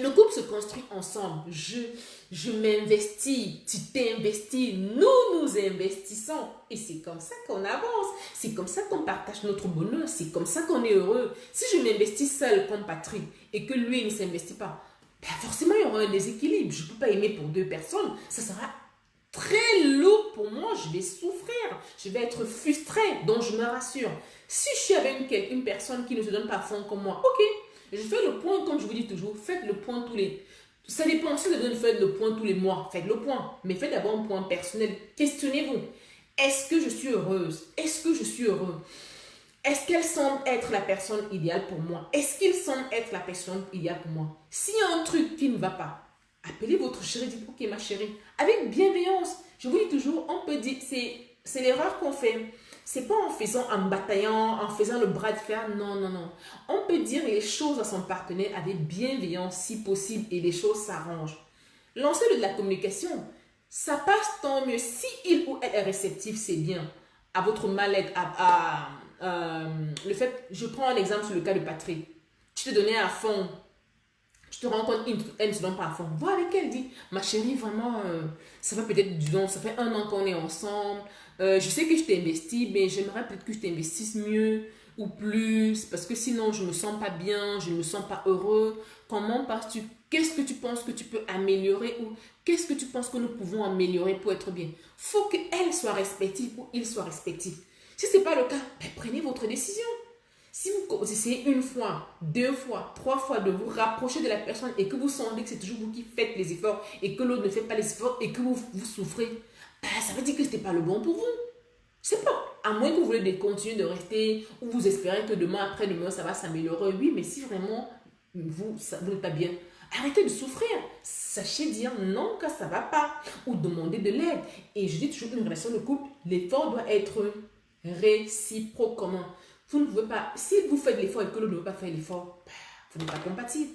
Le couple se construit ensemble. Je m'investis, tu t'investis, nous nous investissons. Et c'est comme ça qu'on avance. C'est comme ça qu'on partage notre bonheur. C'est comme ça qu'on est heureux. Si je m'investis seul comme Patrick et que lui ne s'investit pas, ben forcément il y aura un déséquilibre. Je ne peux pas aimer pour 2 personnes. Ça sera très lourd pour moi. Je vais souffrir. Je vais être frustrée. Donc je me rassure. Si je suis avec une personne qui ne se donne pas à fond comme moi, ok. Je fais le point, comme je vous dis toujours, faites le point tous les... Ça dépend, si vous devez faire le point tous les mois, faites le point. Mais faites d'abord un point personnel. Questionnez-vous. Est-ce que je suis heureuse? Est-ce que je suis heureux? Est-ce qu'elle semble être la personne idéale pour moi? Est-ce qu'il semble être la personne idéale pour moi? S'il y a un truc qui ne va pas, appelez votre chérie, dites ok ma chérie, avec bienveillance. Je vous dis toujours, on peut dire, c'est l'erreur qu'on fait. C'est pas en bataillant, en faisant le bras de fer. Non, non, non. On peut dire les choses à son partenaire avec bienveillance si possible et les choses s'arrangent. Lancez-le de la communication. Ça passe tant mieux. Si il ou elle est réceptif, c'est bien. À votre mal-être, le fait, je prends un exemple sur le cas de Patrick. Tu te donnais à fond. Tu te rends compte, elle ne se donne pas à fond. Vois avec elle, dit, ma chérie, vraiment, ça va peut-être du long, ça fait 1 an qu'on est ensemble. Je sais que je t'investis, mais j'aimerais peut-être que je t'investisse mieux ou plus, parce que sinon je ne me sens pas bien, je ne me sens pas heureux. Comment penses-tu? Qu'est-ce que tu penses que tu peux améliorer ou qu'est-ce que tu penses que nous pouvons améliorer pour être bien? Il faut qu'elle soit respective ou il soit respectif. Si ce n'est pas le cas, ben, prenez votre décision. Si vous essayez 1 fois, 2 fois, 3 fois de vous rapprocher de la personne et que vous sentez que c'est toujours vous qui faites les efforts et que l'autre ne fait pas les efforts et que vous souffrez, ben, ça veut dire que ce n'était pas le bon pour vous. C'est pas. À moins que vous voulez continuer de rester ou vous espérez que demain, après-demain, ça va s'améliorer. Oui, mais si vraiment vous n'êtes pas bien, Arrêtez de souffrir. Sachez dire non quand ça ne va pas ou demander de l'aide. Et je dis toujours une relation de couple, l'effort doit être réciproquement. Vous ne pouvez pas, si vous faites l'effort et que l'autre ne veut pas faire l'effort, vous n'êtes pas compatible.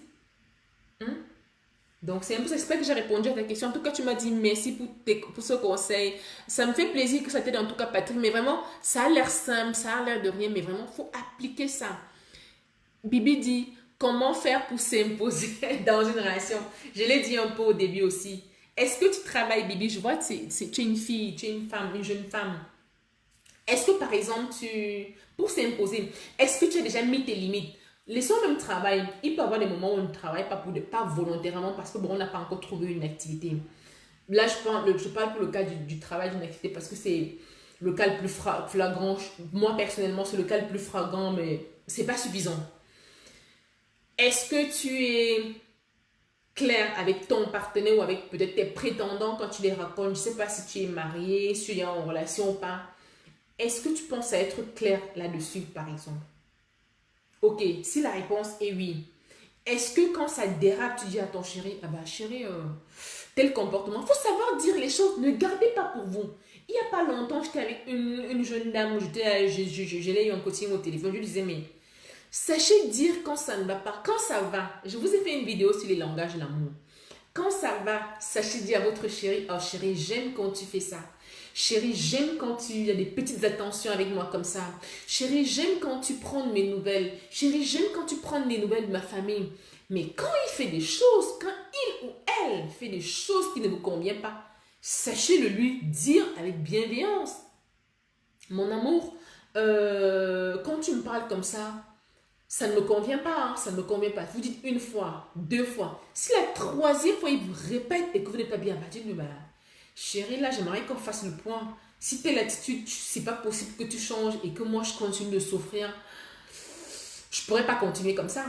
Hein? Donc, c'est un peu, j'espère que j'ai répondu à ta question. En tout cas, tu m'as dit merci pour ce conseil. Ça me fait plaisir que ça t'aide en tout cas, Patrick. Mais vraiment, ça a l'air simple, ça a l'air de rien, mais vraiment, il faut appliquer ça. Bibi dit, comment faire pour s'imposer dans une relation? Je l'ai dit un peu au début aussi. Est-ce que tu travailles, Bibi? Je vois que tu es une fille, tu es une femme, une jeune femme. Est-ce que, par exemple, pour s'imposer, est-ce que tu as déjà mis tes limites? Les soins même travail, il peut y avoir des moments où on ne travaille pas volontairement parce que bon, on n'a pas encore trouvé une activité. Là, je parle pour le cas du travail d'une activité parce que c'est le cas le plus flagrant. Moi, personnellement, c'est le cas le plus flagrant, mais c'est pas suffisant. Est-ce que tu es clair avec ton partenaire ou avec peut-être tes prétendants quand tu les racontes? Je ne sais pas si tu es marié, si tu es en relation ou pas. Est-ce que tu penses à être clair là-dessus, par exemple? Ok, si la réponse est oui. Est-ce que quand ça dérape, tu dis à ton chéri, ah bah chéri, tel comportement, il faut savoir dire les choses, ne gardez pas pour vous. Il n'y a pas longtemps, j'étais avec une jeune dame, je l'ai eu en coaching au téléphone, je lui disais, mais sachez dire quand ça ne va pas, quand ça va. Je vous ai fait une vidéo sur les langages de l'amour. Quand ça va, sachez dire à votre chéri, oh chéri, j'aime quand tu fais ça. Chérie, j'aime quand tu as des petites attentions avec moi comme ça. Chérie, j'aime quand tu prends mes nouvelles. Chérie, j'aime quand tu prends les nouvelles de ma famille. Mais quand il fait des choses, quand il ou elle fait des choses qui ne vous conviennent pas, sachez le lui dire avec bienveillance. Mon amour, quand tu me parles comme ça ne me convient pas, hein, ça ne me convient pas. Vous dites une fois, deux fois. Si la troisième fois, il vous répète et que vous n'êtes pas bien, dites-lui, bah, chérie, là, j'aimerais qu'on fasse le point. Si telle attitude, c'est pas possible que tu changes et que moi, je continue de souffrir, je pourrais pas continuer comme ça.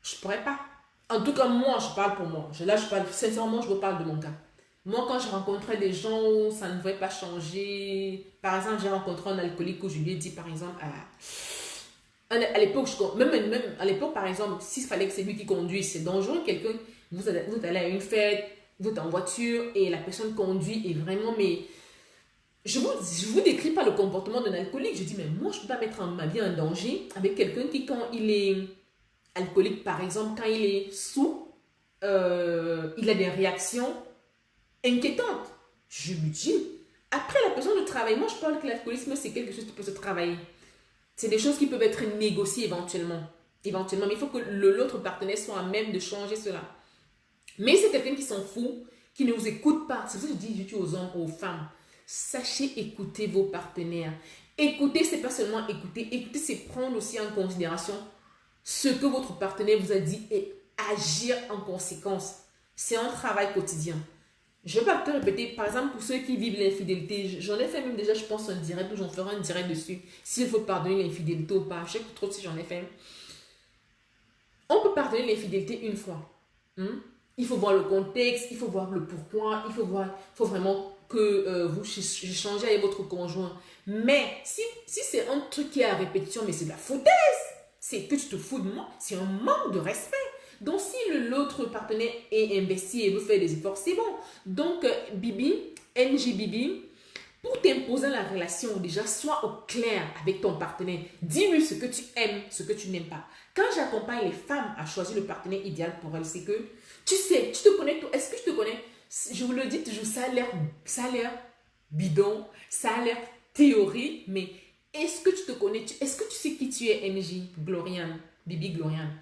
Je pourrais pas. En tout cas, moi, je parle pour moi. Là, je parle, sincèrement, je vous parle de mon cas. Moi, quand je rencontrais des gens où ça ne pouvait pas changer, par exemple, j'ai rencontré un alcoolique où je lui ai dit, par exemple, à l'époque, même à l'époque, par exemple, s'il fallait que c'est lui qui conduise, c'est dangereux. Quelqu'un, vous allez à une fête, vous êtes en voiture et la personne conduit et vraiment, mais je vous décris pas le comportement d'un alcoolique. Je dis, mais moi, je ne peux pas mettre ma vie en danger avec quelqu'un qui, quand il est alcoolique, par exemple, quand il est sous, il a des réactions inquiétantes. Je lui dis, après la personne de travail, moi, je parle que l'alcoolisme, c'est quelque chose qui peut se travailler. C'est des choses qui peuvent être négociées éventuellement. Éventuellement, mais il faut que l'autre partenaire soit à même de changer cela. Mais c'est quelqu'un qui s'en fout, qui ne vous écoute pas. C'est ça que je dis aux hommes, aux femmes. Sachez écouter vos partenaires. Écouter, c'est pas seulement écouter. Écouter, c'est prendre aussi en considération ce que votre partenaire vous a dit et agir en conséquence. C'est un travail quotidien. Je vais pas te répéter, par exemple, pour ceux qui vivent l'infidélité, j'en ai fait même déjà, je pense, un direct, où j'en ferai un direct dessus. S'il faut pardonner l'infidélité ou pas, je sais pas trop si j'en ai fait. On peut pardonner l'infidélité une fois. Il faut voir le contexte, il faut voir le pourquoi, il faut vraiment que vous changez avec votre conjoint. Mais si c'est un truc qui est à répétition, mais c'est de la foutaise, c'est que tu te fous de moi, c'est un manque de respect. Donc, si l'autre partenaire est investi et veut faire des efforts, c'est bon. Donc, Bibi, NG Bibi, pour t'imposer la relation, déjà, sois au clair avec ton partenaire. Dis-lui ce que tu aimes, ce que tu n'aimes pas. Quand j'accompagne les femmes à choisir le partenaire idéal pour elles, c'est que, tu sais, tu te connais, est-ce que je te connais? Je vous le dis toujours, ça a l'air bidon, ça a l'air théorie, mais est-ce que tu te connais? Est-ce que tu sais qui tu es, NG Gloriane, Bibi Gloriane?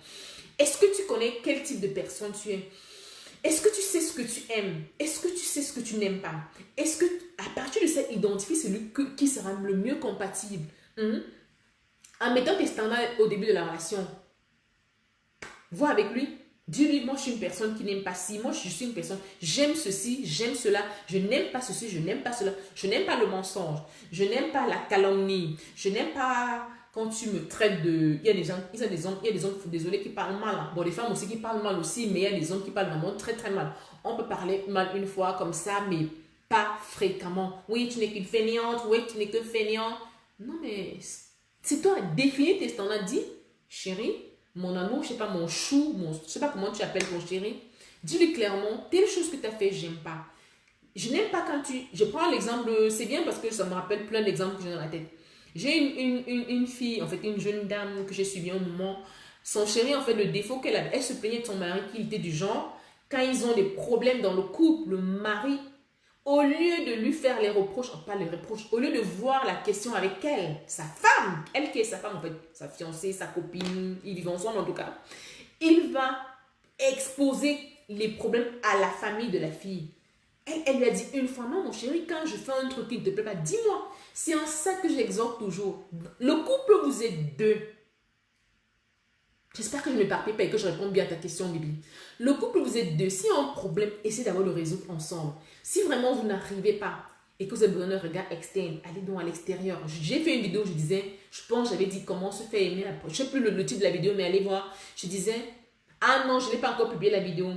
Est-ce que tu connais quel type de personne tu es? Est-ce que tu sais ce que tu aimes? Est-ce que tu sais ce que tu n'aimes pas? Est-ce que, à partir de ça, identifie celui qui sera le mieux compatible? En mettant tes standards au début de la relation, vois avec lui. Dis-lui, moi je suis une personne qui n'aime pas ci, moi je suis une personne, j'aime ceci, j'aime cela, je n'aime pas ceci, je n'aime pas cela, je n'aime pas le mensonge, je n'aime pas la calomnie, je n'aime pas quand tu me traites de... Il y a des hommes, désolé, qui parlent mal. Bon, les femmes aussi qui parlent mal aussi, mais il y a des hommes qui parlent vraiment très très mal. On peut parler mal une fois comme ça, mais pas fréquemment. Oui, tu n'es qu'une fainéante, oui, tu n'es que fainéant. Non, mais c'est toi, définis tes standards, dis, chérie, mon amour, je sais pas, mon chou, je sais pas comment tu appelles ton chéri. Dis-lui clairement, telle chose que tu as fait, j'aime pas. Je n'aime pas quand tu... Je prends l'exemple, c'est bien parce que ça me rappelle plein d'exemples que j'ai dans la tête. J'ai une fille, en fait, une jeune dame que j'ai suivie un moment. Son chéri, en fait, le défaut qu'elle avait, elle se plaignait de son mari qu'il était du genre, quand ils ont des problèmes dans le couple, le mari, au lieu de lui faire les reproches, pas les reproches, au lieu de voir la question avec elle, sa femme, elle qui est sa femme, en fait, sa fiancée, sa copine, ils vivent ensemble en tout cas, il va exposer les problèmes à la famille de la fille. Elle lui a dit une fois, non mon chéri, quand je fais un truc qui ne te plaît pas, dis-moi. C'est en ça que j'exhorte toujours. Le couple, vous êtes deux. J'espère que je ne m'éparpille pas et que je réponds bien à ta question, Bibi. Le couple, vous êtes deux. S'il y a un problème, essayez d'avoir le résoudre ensemble. Si vraiment vous n'arrivez pas et que vous avez besoin d'un regard externe, allez donc à l'extérieur. J'ai fait une vidéo, je disais, je pense, j'avais dit comment se faire aimer. Je ne sais plus le titre de la vidéo, mais allez voir. Je disais, ah non, je n'ai pas encore publié la vidéo.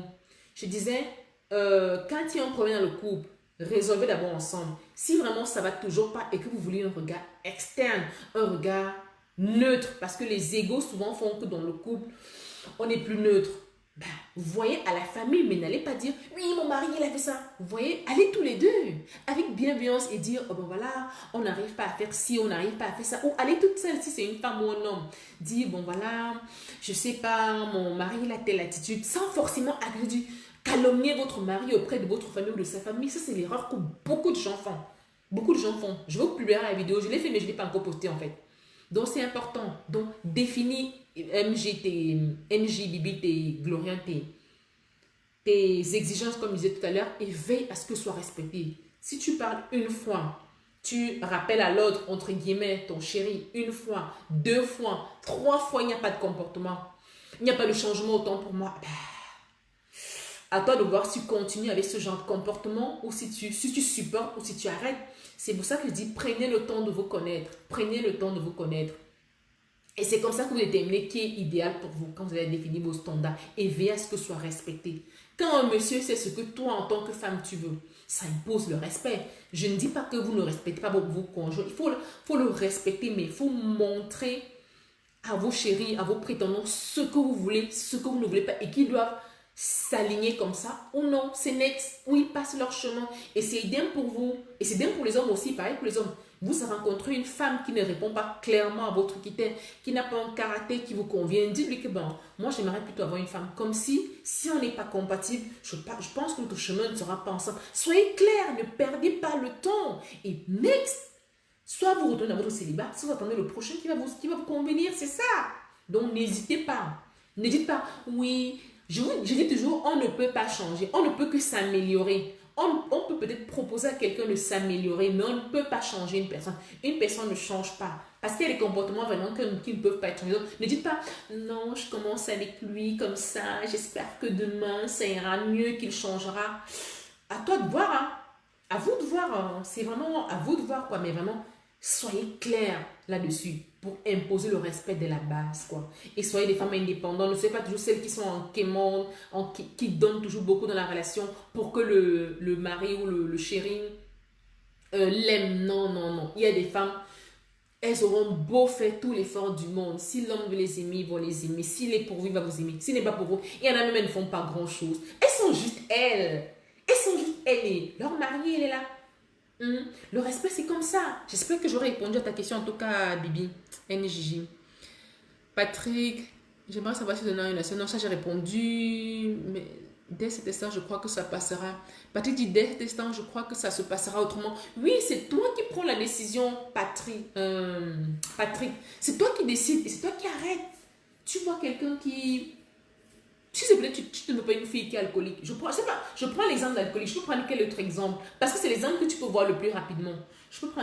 Je disais, quand il y a un problème dans le couple, résolvez d'abord ensemble. Si vraiment ça ne va toujours pas et que vous voulez un regard externe, un regard neutre, parce que les égos souvent font que dans le couple, on n'est plus neutre. Ben, vous voyez à la famille, mais n'allez pas dire, oui, mon mari, il a fait ça. Vous voyez, allez tous les deux, avec bienveillance et dire, oh ben voilà, on n'arrive pas à faire ci, on n'arrive pas à faire ça. Ou allez toute seule, si c'est une femme ou un homme, dire, bon voilà, je sais pas, mon mari, il a telle attitude, sans forcément agrédir, calomnier votre mari auprès de votre famille ou de sa famille. Ça, c'est l'erreur que beaucoup de gens font. Beaucoup de gens font. Je vais vous publier la vidéo, je l'ai fait, mais je ne l'ai pas encore posté en fait. Donc, c'est important. Donc, définis NJ, Bibi, Glorien, tes exigences, comme je disais tout à l'heure, et veille à ce que ce soit respecté. Si tu parles une fois, tu rappelles à l'autre, entre guillemets, ton chéri, une fois, deux fois, trois fois, il n'y a pas de comportement. Il n'y a pas de changement autant pour moi. À toi de voir si tu continues avec ce genre de comportement ou si tu supportes ou si tu arrêtes. C'est pour ça que je dis, prenez le temps de vous connaître. Prenez le temps de vous connaître. Et c'est comme ça que vous déterminez qui est idéal pour vous quand vous avez défini vos standards et veillez à ce que ce soit respecté. Quand un monsieur sait ce que toi, en tant que femme, tu veux, ça impose le respect. Je ne dis pas que vous ne respectez pas vos conjoints. Il faut le respecter, mais il faut montrer à vos chéris, à vos prétendants, ce que vous voulez, ce que vous ne voulez pas et qu'ils doivent s'aligner comme ça ou non, c'est net, où ils passent leur chemin et c'est idem pour vous et c'est idem pour les hommes aussi, pareil pour les hommes. Vous rencontrez une femme qui ne répond pas clairement à votre critère, qui n'a pas un caractère qui vous convient, dites-lui que bon, moi j'aimerais plutôt avoir une femme comme si on n'est pas compatible, je pense que notre chemin ne sera pas ensemble. Soyez clair, ne perdez pas le temps et next, soit vous retournez dans votre célibat, soit vous attendez le prochain qui va vous convenir, c'est ça. Donc n'hésitez pas, ne dites pas oui. Je dis toujours, on ne peut pas changer, on ne peut que s'améliorer. On peut peut-être proposer à quelqu'un de s'améliorer, mais on ne peut pas changer une personne. Une personne ne change pas. Parce qu'il y a des comportements vraiment qui ne peuvent pas être changés. Donc, ne dites pas, non, je commence avec lui comme ça, j'espère que demain, ça ira mieux, qu'il changera. À toi de voir, hein. À vous de voir, hein. C'est vraiment à vous de voir, quoi. Mais vraiment, soyez clairs là-dessus pour imposer le respect de la base, quoi. Et soyez des femmes indépendantes. Ne soyez pas toujours celles qui sont en quémande, qui donnent toujours beaucoup dans la relation pour que le mari ou le chéri l'aime. Non, non, non. Il y a des femmes, elles auront beau faire tout l'effort du monde. Si l'homme veut les aimer, ils vont les aimer. S'il est pour vous, il va vous aimer. S'il n'est pas pour vous, il y en a même, elles ne font pas grand-chose. Elles sont juste elles. Elles sont juste elles. Et leur mari, elle est là. Le respect, c'est comme ça. J'espère que j'aurai répondu à ta question, en tout cas, Bibi. NJJ. Patrick, j'aimerais savoir si tu as une nation. Non, ça, j'ai répondu. Mais dès cet instant, je crois que ça passera. Patrick dit, dès cet instant, je crois que ça se passera autrement. Oui, c'est toi qui prends la décision, Patrick. C'est toi qui décides et c'est toi qui arrêtes. Tu vois quelqu'un qui... Si c'est peut-être tu ne veux pas une fille qui est alcoolique. Je prends l'exemple d'alcoolique. Je peux prendre quel autre exemple? Parce que c'est l'exemple que tu peux voir le plus rapidement.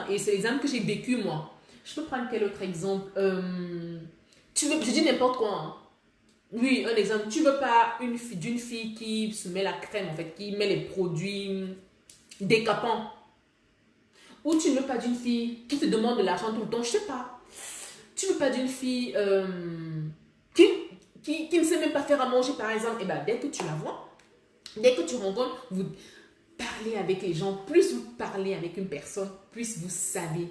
Et c'est l'exemple que j'ai vécu moi. Je peux prendre quel autre exemple? Je dis n'importe quoi. Hein. Oui, un exemple. Tu veux pas d'une fille qui se met la crème, en fait, qui met les produits décapants. Ou tu ne veux pas d'une fille qui te demande de l'argent tout le temps. Je sais pas. Tu veux pas d'une fille qui ne sait même pas faire à manger, par exemple. Et bien, dès que tu la vois, dès que tu rencontres, vous parlez avec les gens. Plus vous parlez avec une personne, plus vous savez.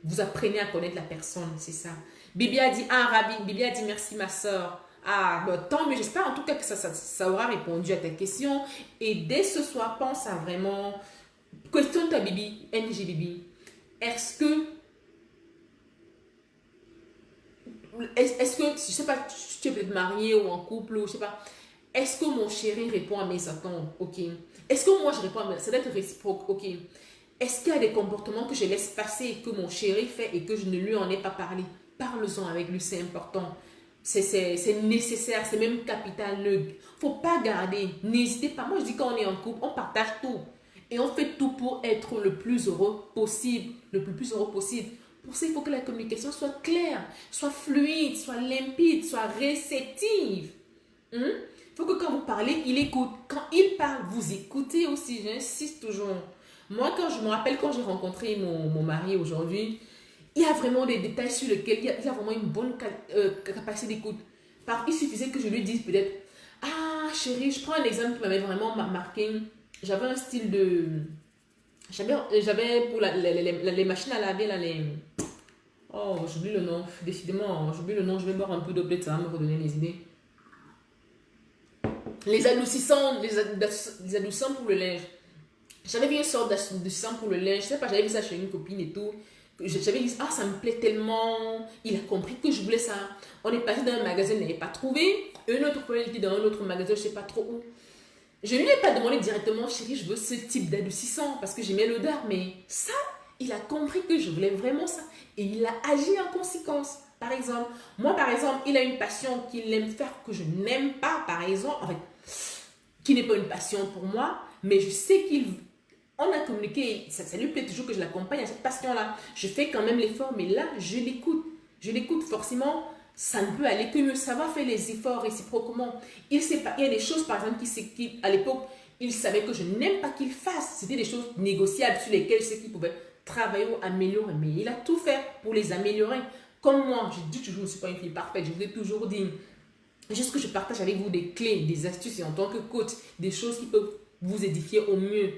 Vous apprenez à connaître la personne, c'est ça. Bibi a dit, ah, Rabi, Bibi a dit merci, ma soeur. Ah, bah, tant mieux. J'espère en tout cas que ça aura répondu à ta question. Et dès ce soir, pense à vraiment... Questionne ta Bibi, NG Bibi. Est-ce que... Est-ce que, je sais pas, tu es peut-être marié ou en couple, ou je sais pas. Est-ce que mon chéri répond à mes attentes? Ok. Est-ce que moi je réponds à mes... Ça doit être réciproque. Ok. Est-ce qu'il y a des comportements que je laisse passer et que mon chéri fait et que je ne lui en ai pas parlé? Parle-en avec lui, c'est important. C'est nécessaire, c'est même capital. Il ne faut pas garder. N'hésitez pas. Moi, je dis quand on est en couple, on partage tout. Et on fait tout pour être le plus heureux possible. Le plus heureux possible. Pour ça, il faut que la communication soit claire, soit fluide, soit limpide, soit réceptive. Il faut que quand vous parlez, il écoute. Quand il parle, vous écoutez aussi. J'insiste toujours. Moi, quand je me rappelle, quand j'ai rencontré mon mari aujourd'hui, il y a vraiment des détails sur lesquels il y a vraiment une bonne capacité d'écoute. Il suffisait que je lui dise peut-être, ah chérie, je prends un exemple qui m'avait vraiment marqué. J'avais un style de... J'avais pour les machines à laver, là, les... Oh, j'oublie le nom. Décidément, j'oublie le nom. Je vais boire un peu d'eau, peut-être ça va me redonner les idées. Les adoucissants, les adoucissants pour le linge. J'avais vu une sorte d'adoucissant pour le linge. Je sais pas, j'avais vu ça chez une copine et tout. J'avais dit, ah, ça me plaît tellement. Il a compris que je voulais ça. On est passé dans un magasin, il n'avait pas trouvé. Un autre problème était dans un autre magasin, je sais pas trop où. Je ne lui ai pas demandé directement, chérie, je veux ce type d'adoucissant parce que j'aimais l'odeur. Mais ça, il a compris que je voulais vraiment ça. Et il a agi en conséquence. Par exemple, moi, par exemple, il a une passion qu'il aime faire que je n'aime pas, par exemple. En fait, qui n'est pas une passion pour moi, mais je sais qu'il... On a communiqué, ça lui plaît toujours que je l'accompagne à cette passion-là. Je fais quand même l'effort, mais là, je l'écoute. Je l'écoute forcément, ça ne peut aller que mieux. Ça va faire les efforts réciproquement. Il sait pas, il y a des choses, par exemple, à l'époque, il savait que je n'aime pas qu'il fasse. C'était des choses négociables sur lesquelles je sais qu'il pouvait travailler ou améliorer. Mais il a tout fait pour les améliorer. Comme moi, je dis toujours, je ne suis pas une fille parfaite. Je vous ai toujours dit, juste que je partage avec vous des clés, des astuces et en tant que coach, des choses qui peuvent vous édifier au mieux.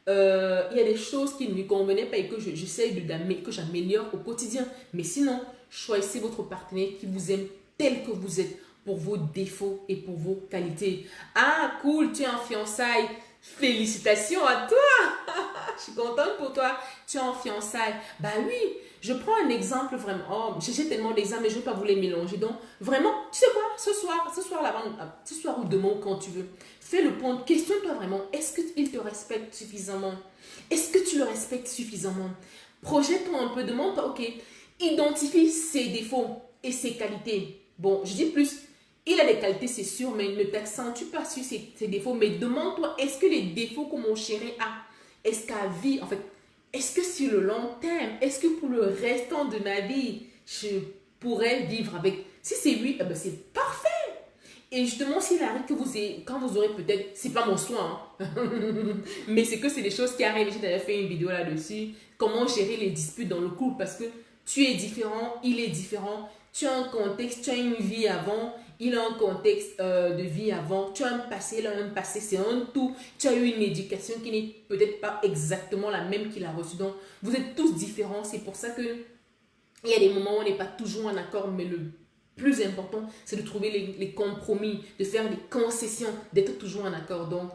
Il y a des choses qui ne lui convenaient pas et que j'essaye que j'améliore au quotidien. Mais sinon, choisissez votre partenaire qui vous aime tel que vous êtes pour vos défauts et pour vos qualités. Ah, cool, tu es en fiançailles. Félicitations à toi. Je suis contente pour toi. Tu es en fiançailles. Bah oui, je prends un exemple vraiment. Oh, j'ai tellement d'exemples, mais je ne vais pas vous les mélanger. Donc, vraiment, tu sais quoi, ce soir ou demain, quand tu veux, fais le point. Questionne-toi vraiment. Est-ce qu'il te respecte suffisamment? Est-ce que tu le respectes suffisamment? Projette-toi un peu, demande-toi, ok, identifie ses défauts et ses qualités. Bon, je dis plus. Il a des qualités, c'est sûr, mais ne t'accentue pas sur ses défauts. Mais demande-toi, est-ce que les défauts que mon chéri a, est-ce qu'à vie, en fait, est-ce que sur le long terme, est-ce que pour le restant de ma vie, je pourrais vivre avec? Si c'est oui, eh ben c'est parfait. Et justement, s'il arrive que quand vous aurez peut-être, c'est pas mon soin, hein, mais c'est que c'est des choses qui arrivent. J'ai d'ailleurs fait une vidéo là-dessus, comment gérer les disputes dans le couple, parce que tu es différent, il est différent, tu as un contexte, tu as une vie avant, il a un contexte de vie avant, tu as un passé, il a un passé, c'est un tout. Tu as eu une éducation qui n'est peut-être pas exactement la même qu'il a reçue. Donc, vous êtes tous différents. C'est pour ça que il y a des moments où on n'est pas toujours en accord, mais le plus important, c'est de trouver les compromis, de faire des concessions, d'être toujours en accord. Donc,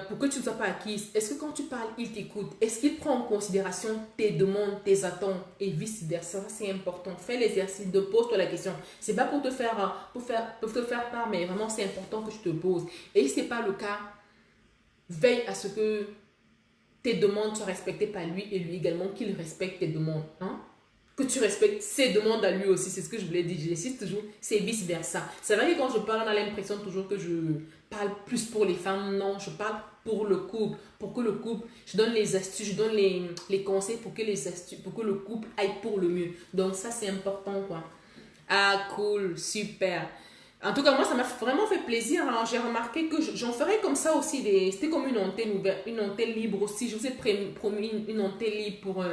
pour que tu ne sois pas acquise, est-ce que quand tu parles, il t'écoute? Est-ce qu'il prend en considération tes demandes, tes attentes et vice-versa? C'est important. Fais l'exercice de pose-toi la question. C'est pas pour te faire, pour te faire part, mais vraiment c'est important que tu te poses. Et si ce n'est pas le cas, veille à ce que tes demandes soient respectées par lui et lui également qu'il respecte tes demandes. Hein? Que tu respectes ses demandes à lui aussi, c'est ce que je voulais dire. J'insiste toujours, c'est vice-versa. C'est vrai que quand je parle, on a l'impression toujours que je parle plus pour les femmes. Non, je parle pour le couple. Pour que le couple, je donne les astuces, je donne les conseils pour que pour que le couple aille pour le mieux. Donc ça, c'est important, quoi. Ah, cool, super. En tout cas, moi, ça m'a vraiment fait plaisir. Hein. J'ai remarqué que j'en ferai comme ça aussi. C'était comme une antenne ouverte, une antenne libre aussi. Je vous ai promis une antenne libre pour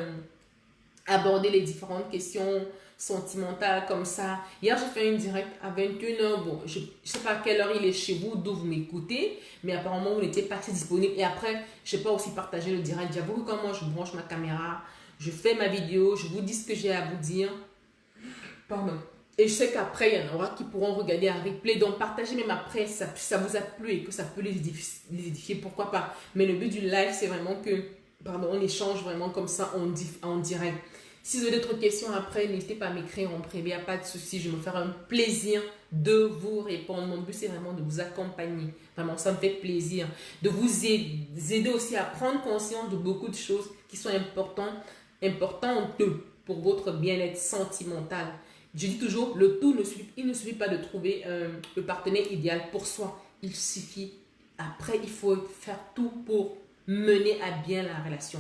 aborder les différentes questions sentimentales comme ça. Hier, j'ai fait une direct à 21h. Bon, je ne sais pas à quelle heure il est chez vous, d'où vous m'écoutez, mais apparemment, vous n'étiez pas assez disponible. Et après, je n'ai pas aussi partagé le direct. J'avoue que quand moi, je branche ma caméra, je fais ma vidéo, je vous dis ce que j'ai à vous dire. Pardon. Et je sais qu'après, il y en aura qui pourront regarder un replay. Donc, partagez même après, ça vous a plu et que ça peut les édifier, pourquoi pas. Mais le but du live, c'est vraiment que, pardon, on échange vraiment comme ça en direct. Si vous avez d'autres questions après, n'hésitez pas à m'écrire en privé, il n'y a pas de souci. Je vais me faire un plaisir de vous répondre. Mon but, c'est vraiment de vous accompagner. Vraiment, ça me fait plaisir. De vous aider aussi à prendre conscience de beaucoup de choses qui sont importantes pour votre bien-être sentimental. Je dis toujours, il ne suffit pas de trouver le partenaire idéal pour soi. Il suffit, après, il faut faire tout pour mener à bien la relation,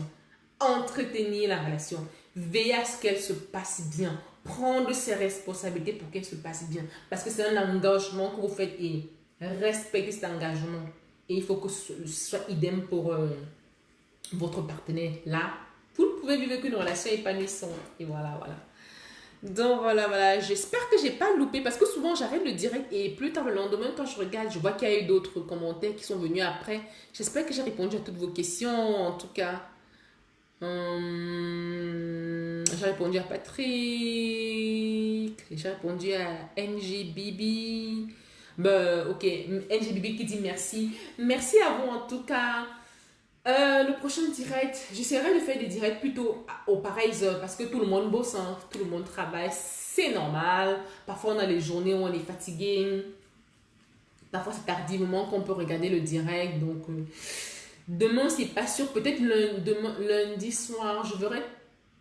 entretenir la relation, veiller à ce qu'elle se passe bien, prendre ses responsabilités pour qu'elle se passe bien. Parce que c'est un engagement que vous faites et respectez cet engagement. Et il faut que ce soit idem pour votre partenaire. Là, vous ne pouvez vivre qu'une relation épanouissante. Et voilà. Donc voilà, j'espère que j'ai pas loupé parce que souvent j'arrête le direct et plus tard le lendemain quand je regarde, je vois qu'il y a eu d'autres commentaires qui sont venus après. J'espère que j'ai répondu à toutes vos questions en tout cas. J'ai répondu à Patrick, j'ai répondu à NGBB. Ok, NGBB qui dit merci. Merci à vous en tout cas. Le prochain direct, j'essaierai de faire des directs plutôt aux pareilles heures parce que tout le monde bosse, hein, tout le monde travaille, c'est normal. Parfois on a les journées où on est fatigué. Parfois c'est tardivement qu'on peut regarder le direct. Donc demain c'est pas sûr, peut-être lundi soir, je verrai.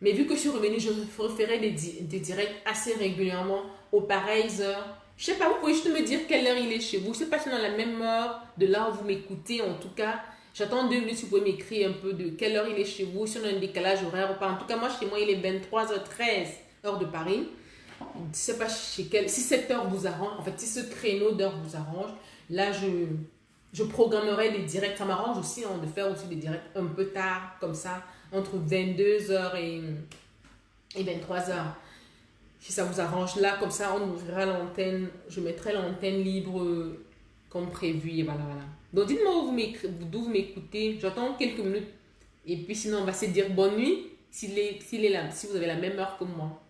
Mais vu que je suis revenue, je referai des directs assez régulièrement aux pareilles heures. Je sais pas, vous pouvez juste me dire quelle heure il est chez vous. Je sais pas si c'est dans la même heure de là où vous m'écoutez en tout cas. J'attends 2 minutes si vous pouvez m'écrire un peu de quelle heure il est chez vous, si on a un décalage horaire ou pas. En tout cas, moi, chez moi, il est 23h13, heure de Paris. Je ne sais pas si cette heure vous arrange, en fait, si ce créneau d'heure vous arrange, là, je programmerai des directs. Ça m'arrange aussi hein, de faire aussi des directs un peu tard, comme ça, entre 22h et 23h. Si ça vous arrange là, comme ça, on ouvrira l'antenne, je mettrai l'antenne libre comme prévu et voilà. Donc dites-moi d'où vous m'écoutez. J'attends quelques minutes. Et puis sinon, on va se dire bonne nuit s'il est là, si vous avez la même heure que moi. En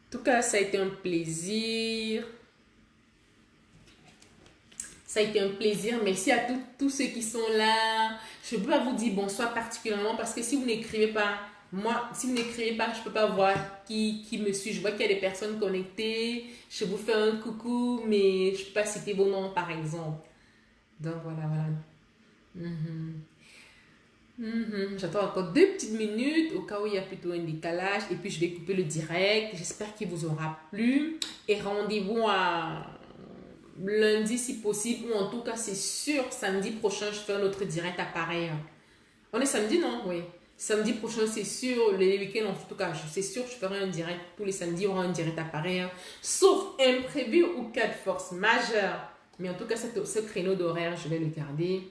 tout cas, ça a été un plaisir. Ça a été un plaisir. Merci à tous ceux qui sont là. Je ne peux pas vous dire bonsoir particulièrement parce que si vous n'écrivez pas, si vous n'écrivez pas, je ne peux pas voir qui me suit. Je vois qu'il y a des personnes connectées. Je vous fais un coucou, mais je ne peux pas citer vos noms, par exemple. Donc, voilà. J'attends encore 2 petites minutes au cas où il y a plutôt un décalage. Et puis, je vais couper le direct. J'espère qu'il vous aura plu. Et rendez-vous à lundi si possible. Ou en tout cas, c'est sûr, samedi prochain, je fais un autre direct à pareil. On est samedi, non? Oui. Samedi prochain, c'est sûr, les week-ends, en tout cas, c'est sûr, je ferai un direct. Tous les samedis, il y aura un direct à pareil. Sauf imprévu ou cas de force majeure. Mais en tout cas, ce créneau d'horaire, je vais le garder.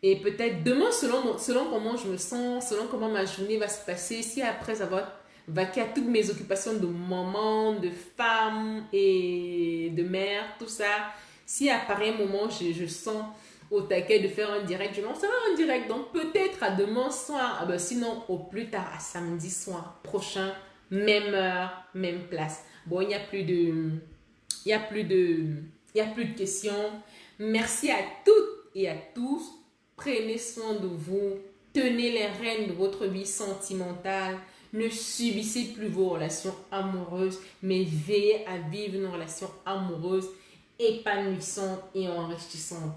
Et peut-être demain, selon comment je me sens, selon comment ma journée va se passer, si après avoir vaqué à toutes mes occupations de maman, de femme et de mère, tout ça, si à pareil moment, je sens au taquet de faire un direct, je lancerai un direct. Donc peut-être à demain soir, sinon au plus tard à samedi soir prochain, même heure, même place. Bon, il n'y a plus de questions. Merci à toutes et à tous. Prenez soin de vous. Tenez les rênes de votre vie sentimentale. Ne subissez plus vos relations amoureuses, mais veillez à vivre une relation amoureuse épanouissante et enrichissante.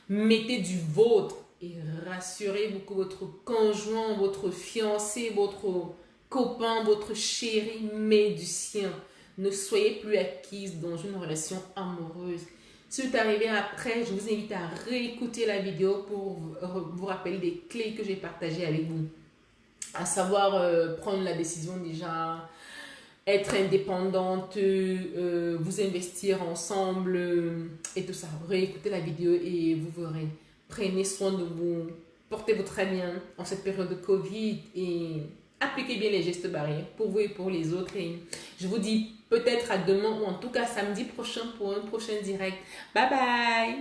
Mettez du vôtre et rassurez-vous que votre conjoint, votre fiancé, votre copain, votre chéri met du sien. Ne soyez plus acquise dans une relation amoureuse. Si vous êtes arrivé après, je vous invite à réécouter la vidéo pour vous rappeler des clés que j'ai partagées avec vous. À savoir prendre la décision déjà, être indépendante, vous investir ensemble et tout ça. Réécoutez la vidéo et vous verrez. Prenez soin de vous, portez-vous très bien en cette période de Covid et appliquez bien les gestes barrières pour vous et pour les autres. Et je vous dis peut-être à demain ou en tout cas samedi prochain pour un prochain direct. Bye bye!